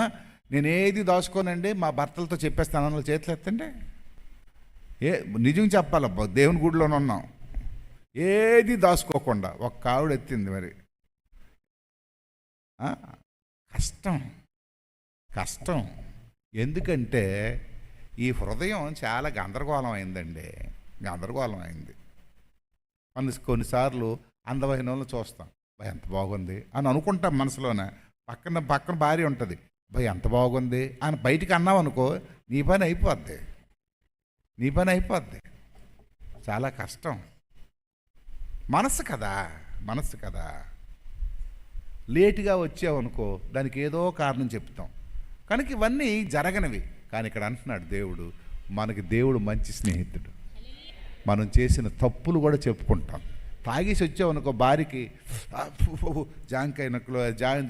నేను ఏది దాచుకోనండి, మా భర్తలతో చెప్పేస్తాను అన్న వాళ్ళు చేతులెత్తండి. నిజం చెప్పాలబ్బా, దేవుని గుడిలోనే ఉన్నాం. ఏది దాచుకోకుండా ఒక్క ఆవిడ ఎత్తింది. మరి కష్టం. ఎందుకంటే ఈ హృదయం చాలా గందరగోళం అయిందండి. కొన్నిసార్లు అందమైన వాళ్ళని చూస్తాం, భయ ఎంత బాగుంది అని అనుకుంటాం మనసులోనే. పక్కన భార్య ఉంటుంది, భయ ఎంత బాగుంది అని బయటికి అన్నావు అనుకో, నీ పని అయిపోద్ది. చాలా కష్టం. మనసు కదా. లేటుగా వచ్చావనుకో, దానికి ఏదో కారణం చెప్తాం, కనుక ఇవన్నీ జరగనివి. కానీ ఇక్కడ అంటున్నాడు దేవుడు, మనకి దేవుడు మంచి స్నేహితుడు. మనం చేసిన తప్పులు కూడా చెప్పుకుంటాం. తాగేసి వచ్చావనుకో, భార్యకి జాంకాయ నక్కులో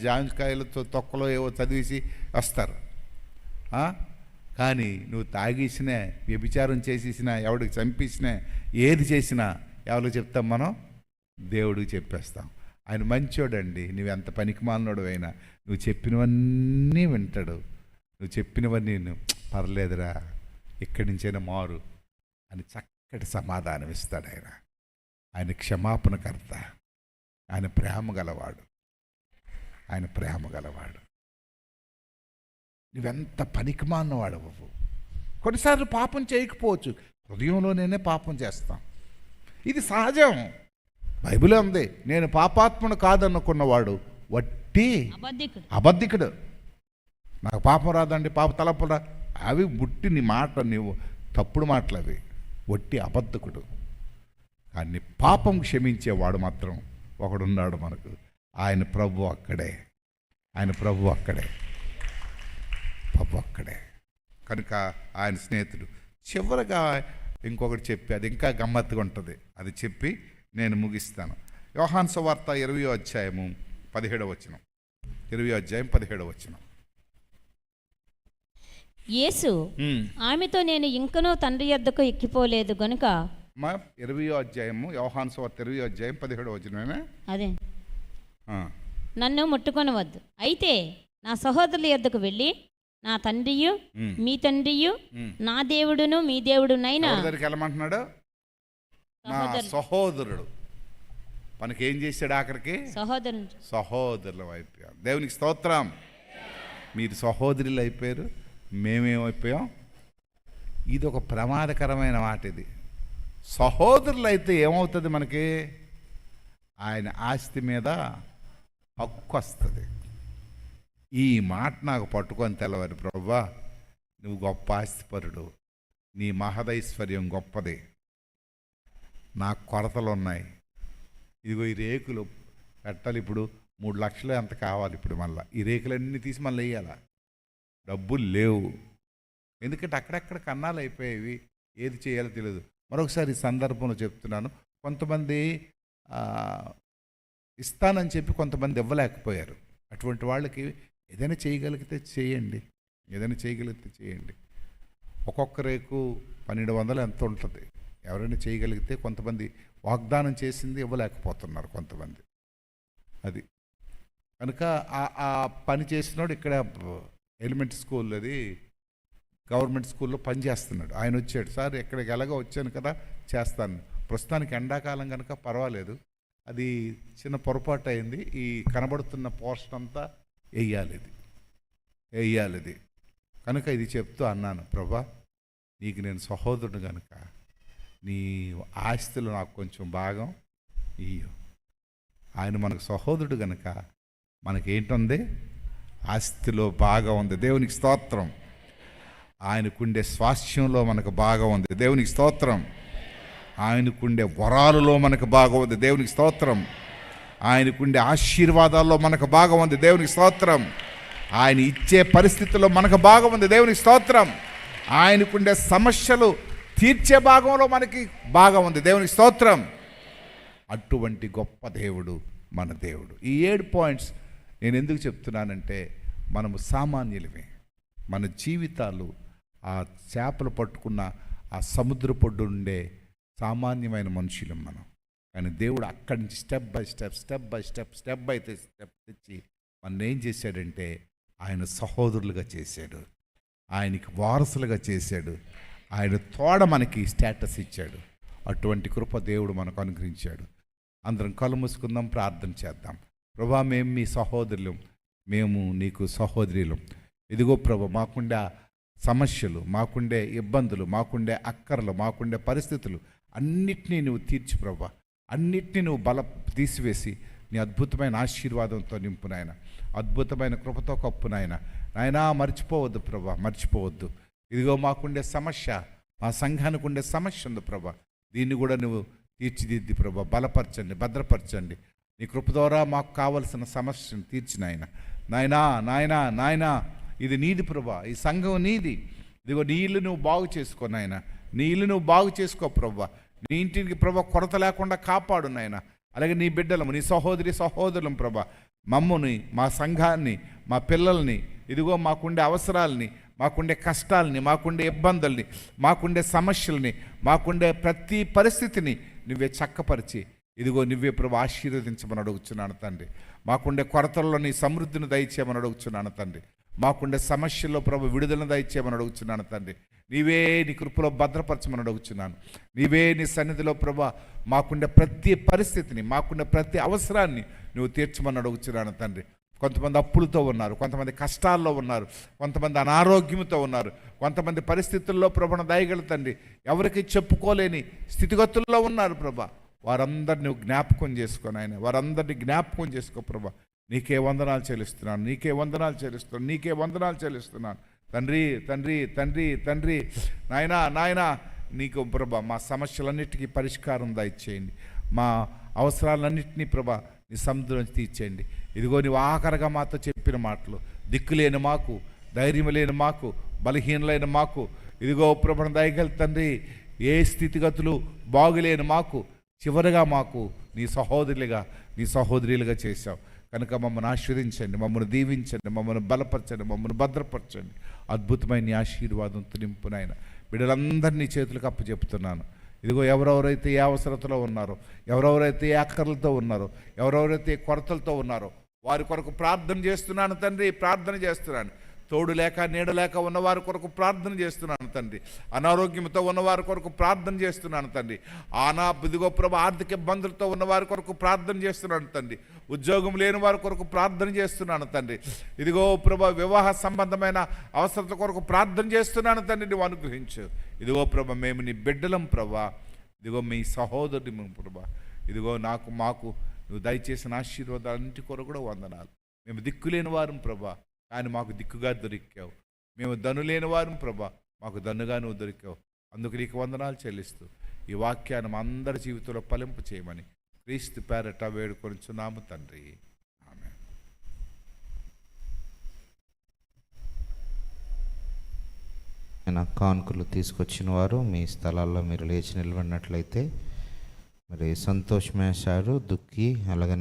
జాంకాయలతో తొక్కలో ఏవో చదివేసి వస్తారు. కానీ నువ్వు తాగేసినా, వ్యభిచారం చేసేసినా, ఎవడికి చంపేసినా, ఏది చేసినా ఎవరికి చెప్తాం? మనం దేవుడికి చెప్పేస్తాం. ఆయన మంచోడండి. నువ్వెంత పనికిమాలినోడు అయినా నువ్వు చెప్పినవన్నీ వింటాడు. నువ్వు చెప్పినవన్నీ పర్లేదురా, ఇక్కడి నుంచైనా మారు అని చక్కటి సమాధానం ఇస్తాడు ఆయన. ఆయన క్షమాపణకర్త, ఆయన ప్రేమ గలవాడు. నువ్వెంత పనికిమాలినవాడు బాబు. కొన్నిసార్లు పాపం చేయకపోవచ్చు, హృదయంలోనే పాపం చేస్తాం. ఇది సహజం. బైబిలే ఉంది, నేను పాపాత్ముడు కాదనుకున్నవాడు వట్టి అబద్ధికుడు. నాకు పాపం రాదండి, పాప తలపులు రా, అవి బుట్టి నీ మాట, నీవు తప్పుడు మాటలు అవి. వట్టి అబద్ధకుడు. కానీ పాపం క్షమించేవాడు మాత్రం ఒకడున్నాడు మనకు. ఆయన ప్రభు అక్కడే. కనుక ఆయన స్నేహితుడు. చివరగా ఇంకొకటి చెప్పి, అది ఇంకా గమ్మత్తుగా ఉంటుంది, అది చెప్పి నేను ముగిస్తాను. యోహాను సువార్త 20వ అధ్యాయము 17వ వచనం. 20వ అధ్యాయం 17వ వచనం. యేసు ఆమెతో, నేను ఇంకనూ తండ్రి యొద్దకు ఎక్కిపోలేదు గనుక. 20వ అధ్యాయము యోహాను సువార్త 20వ అధ్యాయం 17వ వచనమేనా? అదే. నన్ను ముట్టుకొనవద్దు, అయితే నా సహోదరుల యొద్దకు వెళ్ళి నా తండ్రియు మీ తండ్రియు నా దేవుడును మీ దేవుడునైనా. వెళ్ళమంటున్నాడు నా సహోదరుడు. మనకి ఏం చేశాడు ఆఖరికి? సహోదరులు అయిపోయాం. దేవునికి స్తోత్రం. మీరు సహోదరులు అయిపోయారు, మేమేమైపోయాం? ఇది ఒక ప్రమాదకరమైన మాట. ఇది సహోదరులు అయితే ఏమవుతుంది? మనకి ఆయన ఆస్తి మీద హక్కు వస్తుంది. ఈ మాట నాకు పట్టుకొని తెలవాలి, ప్రభువా నువ్వు గొప్ప ఆస్తిపరుడు, నీ మహదైశ్వర్యం గొప్పది, నాకు కొరతలు ఉన్నాయి, ఇదిగో ఈ రేకులు పెట్టాలి, ఇప్పుడు 3 లక్షలు ఎంత కావాలి, ఇప్పుడు మళ్ళీ ఈ రేకులన్నీ తీసి మళ్ళీ వేయాల, డబ్బులు లేవు. ఎందుకంటే అక్కడక్కడ కన్నాలు అయిపోయేవి, ఏది చేయాలో తెలియదు. మరొకసారి ఈ సందర్భంలో చెప్తున్నాను, కొంతమంది ఇస్తానని చెప్పి కొంతమంది ఇవ్వలేకపోయారు. అటువంటి వాళ్ళకి ఏదైనా చేయగలిగితే చేయండి. ఒక్కొక్క రేకు 1200 ఎంత ఉంటుంది. ఎవరైనా చేయగలిగితే, కొంతమంది వాగ్దానం చేసింది ఇవ్వలేకపోతున్నారు కొంతమంది. అది కనుక ఆ పని చేసినోడు ఇక్కడ ఎలిమెంటరీ స్కూల్, అది గవర్నమెంట్ స్కూల్లో పనిచేస్తున్నాడు. ఆయన వచ్చాడు, సార్ ఇక్కడికి ఎలాగో వచ్చాను కదా చేస్తాను. ప్రస్తుతానికి ఎండాకాలం కనుక పర్వాలేదు, అది చిన్న పొరపాటు అయింది, ఈ కనబడుతున్న పోర్షన్ అంతా వేయాలి ఇది. కనుక ఇది చెప్తూ అన్నాను, ప్రభా నీకు నేను సహోదరుడు కనుక నీ ఆస్తిలో నాకు కొంచెం భాగం ఇయ్యు. ఆయన మనకు సహోదరుడు కనుక మనకేంటుంది? ఆస్తిలో భాగం ఉంది. దేవునికి స్తోత్రం. ఆయనకుండే స్వాస్థ్యంలో మనకు భాగం ఉంది. దేవునికి స్తోత్రం. ఆయనకుండే వరాలలో మనకు భాగం ఉంది. దేవునికి స్తోత్రం. ఆయనకుండే ఆశీర్వాదాల్లో మనకు భాగం ఉంది. దేవునికి స్తోత్రం. ఆయన ఇచ్చే పరిస్థితుల్లో మనకు భాగం ఉంది. దేవునికి స్తోత్రం. ఆయనకుండే సమస్యలు తీర్చే భాగంలో మనకి భాగం ఉంది. దేవునికి స్తోత్రం. అటువంటి గొప్ప దేవుడు మన దేవుడు. ఈ 7 పాయింట్స్ నేను ఎందుకు చెప్తున్నానంటే, మనము సామాన్యులమే. మన జీవితాలు ఆ చేపలు పట్టుకున్న ఆ సముద్ర పొడ్డు ఉండే సామాన్యమైన మనుషులం మనం. కానీ దేవుడు అక్కడి నుంచి స్టెప్ బై స్టెప్ తెచ్చి మన ఏం చేశాడంటే, ఆయన సహోదరులుగా చేశాడు, ఆయనకి వారసులుగా చేశాడు, ఆయన తోడ మనకి స్టేటస్ ఇచ్చాడు. అటువంటి కృప దేవుడు మనకు అనుగ్రహించాడు. అందరం కళ్ళు మూసుకుందాం, ప్రార్థన చేద్దాం. ప్రభువా మేము మీ సహోదరులు, మేము నీకు సహోదరులం. ఇదిగో ప్రభా, మాకుండే సమస్యలు, మాకుండే ఇబ్బందులు, మాకుండే అక్కర్లు, మాకుండే పరిస్థితులు అన్నిటినీ నువ్వు తీర్చి ప్రభా, అన్నిటినీ నువ్వు తీసివేసి నీ అద్భుతమైన ఆశీర్వాదంతో నింపు నాయన, అద్భుతమైన కృపతో కప్పు నాయన. నాయనా మర్చిపోవద్దు ప్రభా, మర్చిపోవద్దు. ఇదిగో మాకుండే సమస్య, మా సంఘానికి ఉండే సమస్య ఉంది ప్రభా, దీన్ని కూడా నువ్వు తీర్చిదిద్ది ప్రభా, బలపరచండి, భద్రపరచండి. నీ కృప ద్వారా మాకు కావలసిన సమస్యను తీర్చిన ఆయన. నాయనా నాయనా నాయనా, ఇది నీది ప్రభా, ఈ సంఘం నీది. ఇదిగో నీ ఇల్లు నువ్వు బాగు చేసుకో నాయన, నీ ఇల్లు నువ్వు బాగు చేసుకో ప్రభా. నీ ఇంటికి ప్రభా కొరత లేకుండా కాపాడు నాయన. అలాగే నీ బిడ్డలము, నీ సహోదరులం ప్రభా, మమ్మల్ని, మా సంఘాన్ని, మా పిల్లల్ని, ఇదిగో మాకుండే అవసరాలని, మాకుండే కష్టాలని, మాకుండే ఇబ్బందుల్ని, మాకుండే సమస్యల్ని, మాకుండే ప్రతి పరిస్థితిని నువ్వే చక్కపరిచి ఇదిగో నువ్వే ప్రభు ఆశీర్వదించమని అడుగుచున్నాను తండ్రి. మాకుండే కొరతల్లో నీ సమృద్ధిని దయచేయమని అడుగుచున్నాను తండ్రి. మాకుండే సమస్యల్లో ప్రభు విడుదలను దయచేయమని అడుగుచున్నాను తండ్రి. నీవే నీ కృపలో భద్రపరచమని అడుగుచున్నాను. నీవే నీ సన్నిధిలో ప్రభు మాకుండే ప్రతి పరిస్థితిని, మాకుండే ప్రతి అవసరాన్ని నువ్వు తీర్చమని అడుగుచున్నాను తండ్రి. కొంతమంది అప్పులతో ఉన్నారు, కొంతమంది కష్టాల్లో ఉన్నారు, కొంతమంది అనారోగ్యంతో ఉన్నారు, కొంతమంది పరిస్థితుల్లో ప్రభును దయగల తండ్రి ఎవరికి చెప్పుకోలేని స్థితిగతుల్లో ఉన్నారు ప్రభా. వారందరినీ నువ్వు జ్ఞాపకం చేసుకో నాయన, వారందరినీ జ్ఞాపకం చేసుకో ప్రభా. నీకే వందనాలు చెల్లిస్తున్నాను, నీకే వందనాలు చెల్లిస్తున్నాను, నీకే వందనాలు చెల్లిస్తున్నాను తండ్రి తండ్రి తండ్రి తండ్రి. నాయనా నాయనా, నీకు ప్రభా మా సమస్యలన్నిటికీ పరిష్కారం దయచేయండి. మా అవసరాలన్నింటినీ ప్రభా నీ సముద్రం తీర్చేయండి. ఇదిగో నీవు ఆఖరిగా మాతో చెప్పిన మాటలు, దిక్కులేని మాకు, ధైర్యం లేని మాకు, బలహీనలైన మాకు, ఇదిగో ప్రభుని దయగల తండ్రి ఏ స్థితిగతులు బాగులేని మాకు, చివరిగా మాకు నీ సహోదరులుగా, నీ సహోదరులుగా చేశావు కనుక మమ్మల్ని ఆశీర్వదించండి, మమ్మల్ని దీవించండి, మమ్మల్ని బలపరచండి, మమ్మల్ని భద్రపరచండి. అద్భుతమైన నీ ఆశీర్వాదంతో నింపునైనా బిడ్డలందరినీ చేతులకు అప్పచెప్తున్నాను. ఇదిగో ఎవరెవరైతే ఏ అవసరతలో ఉన్నారో, ఎవరెవరైతే ఏ అక్కర్లతో ఉన్నారో, ఎవరెవరైతే కొరతలతో ఉన్నారో వారి కొరకు ప్రార్థన చేస్తున్నాను తండ్రి, ప్రార్థన చేస్తున్నాను. తోడు లేక నీడ లేక ఉన్నవారి కొరకు ప్రార్థన చేస్తున్నాను తండ్రి. అనారోగ్యంతో ఉన్నవారి కొరకు ప్రార్థన చేస్తున్నాను తండ్రి. ఇదిగో ప్రభు ఆర్థిక ఇబ్బందులతో ఉన్నవారి కొరకు ప్రార్థన చేస్తున్నాను తండ్రి. ఉద్యోగం లేని వారి కొరకు ప్రార్థన చేస్తున్నాను తండ్రి. ఇదిగో ప్రభు వివాహ సంబంధమైన అవసరత కొరకు ప్రార్థన చేస్తున్నాను తండ్రి, నువ్వు అనుగ్రహించు. ఇదిగో ప్రభు మేము నీ బిడ్డలం ప్రభా, ఇదిగో మీ సహోదరుడి ప్రభా, ఇదిగో మాకు నువ్వు దయచేసిన ఆశీర్వాదాలన్నింటి కొరకు కూడా వందనాలు. మేము దిక్కులేని వారం ప్రభా, కానీ మాకు దిక్కుగా దొరికావు. మేము దన్నులేని వారం ప్రభా, మాకు దన్నుగా నువ్వు దొరికావు. అందుకు నీకు వందనాలు చెల్లిస్తూ ఈ వాక్యాన్ని మా అందరి జీవితంలో ఫలింపు చేయమని క్రీస్తు పేరట వేడుకొనుచున్నాము తండ్రి, ఆమేన్. కానుకలు తీసుకొచ్చిన వారు మీ స్థలాల్లో మీరు లేచి నిలబడినట్లయితే, మరి సంతోష్ మేషారు దుక్కి, అలాగే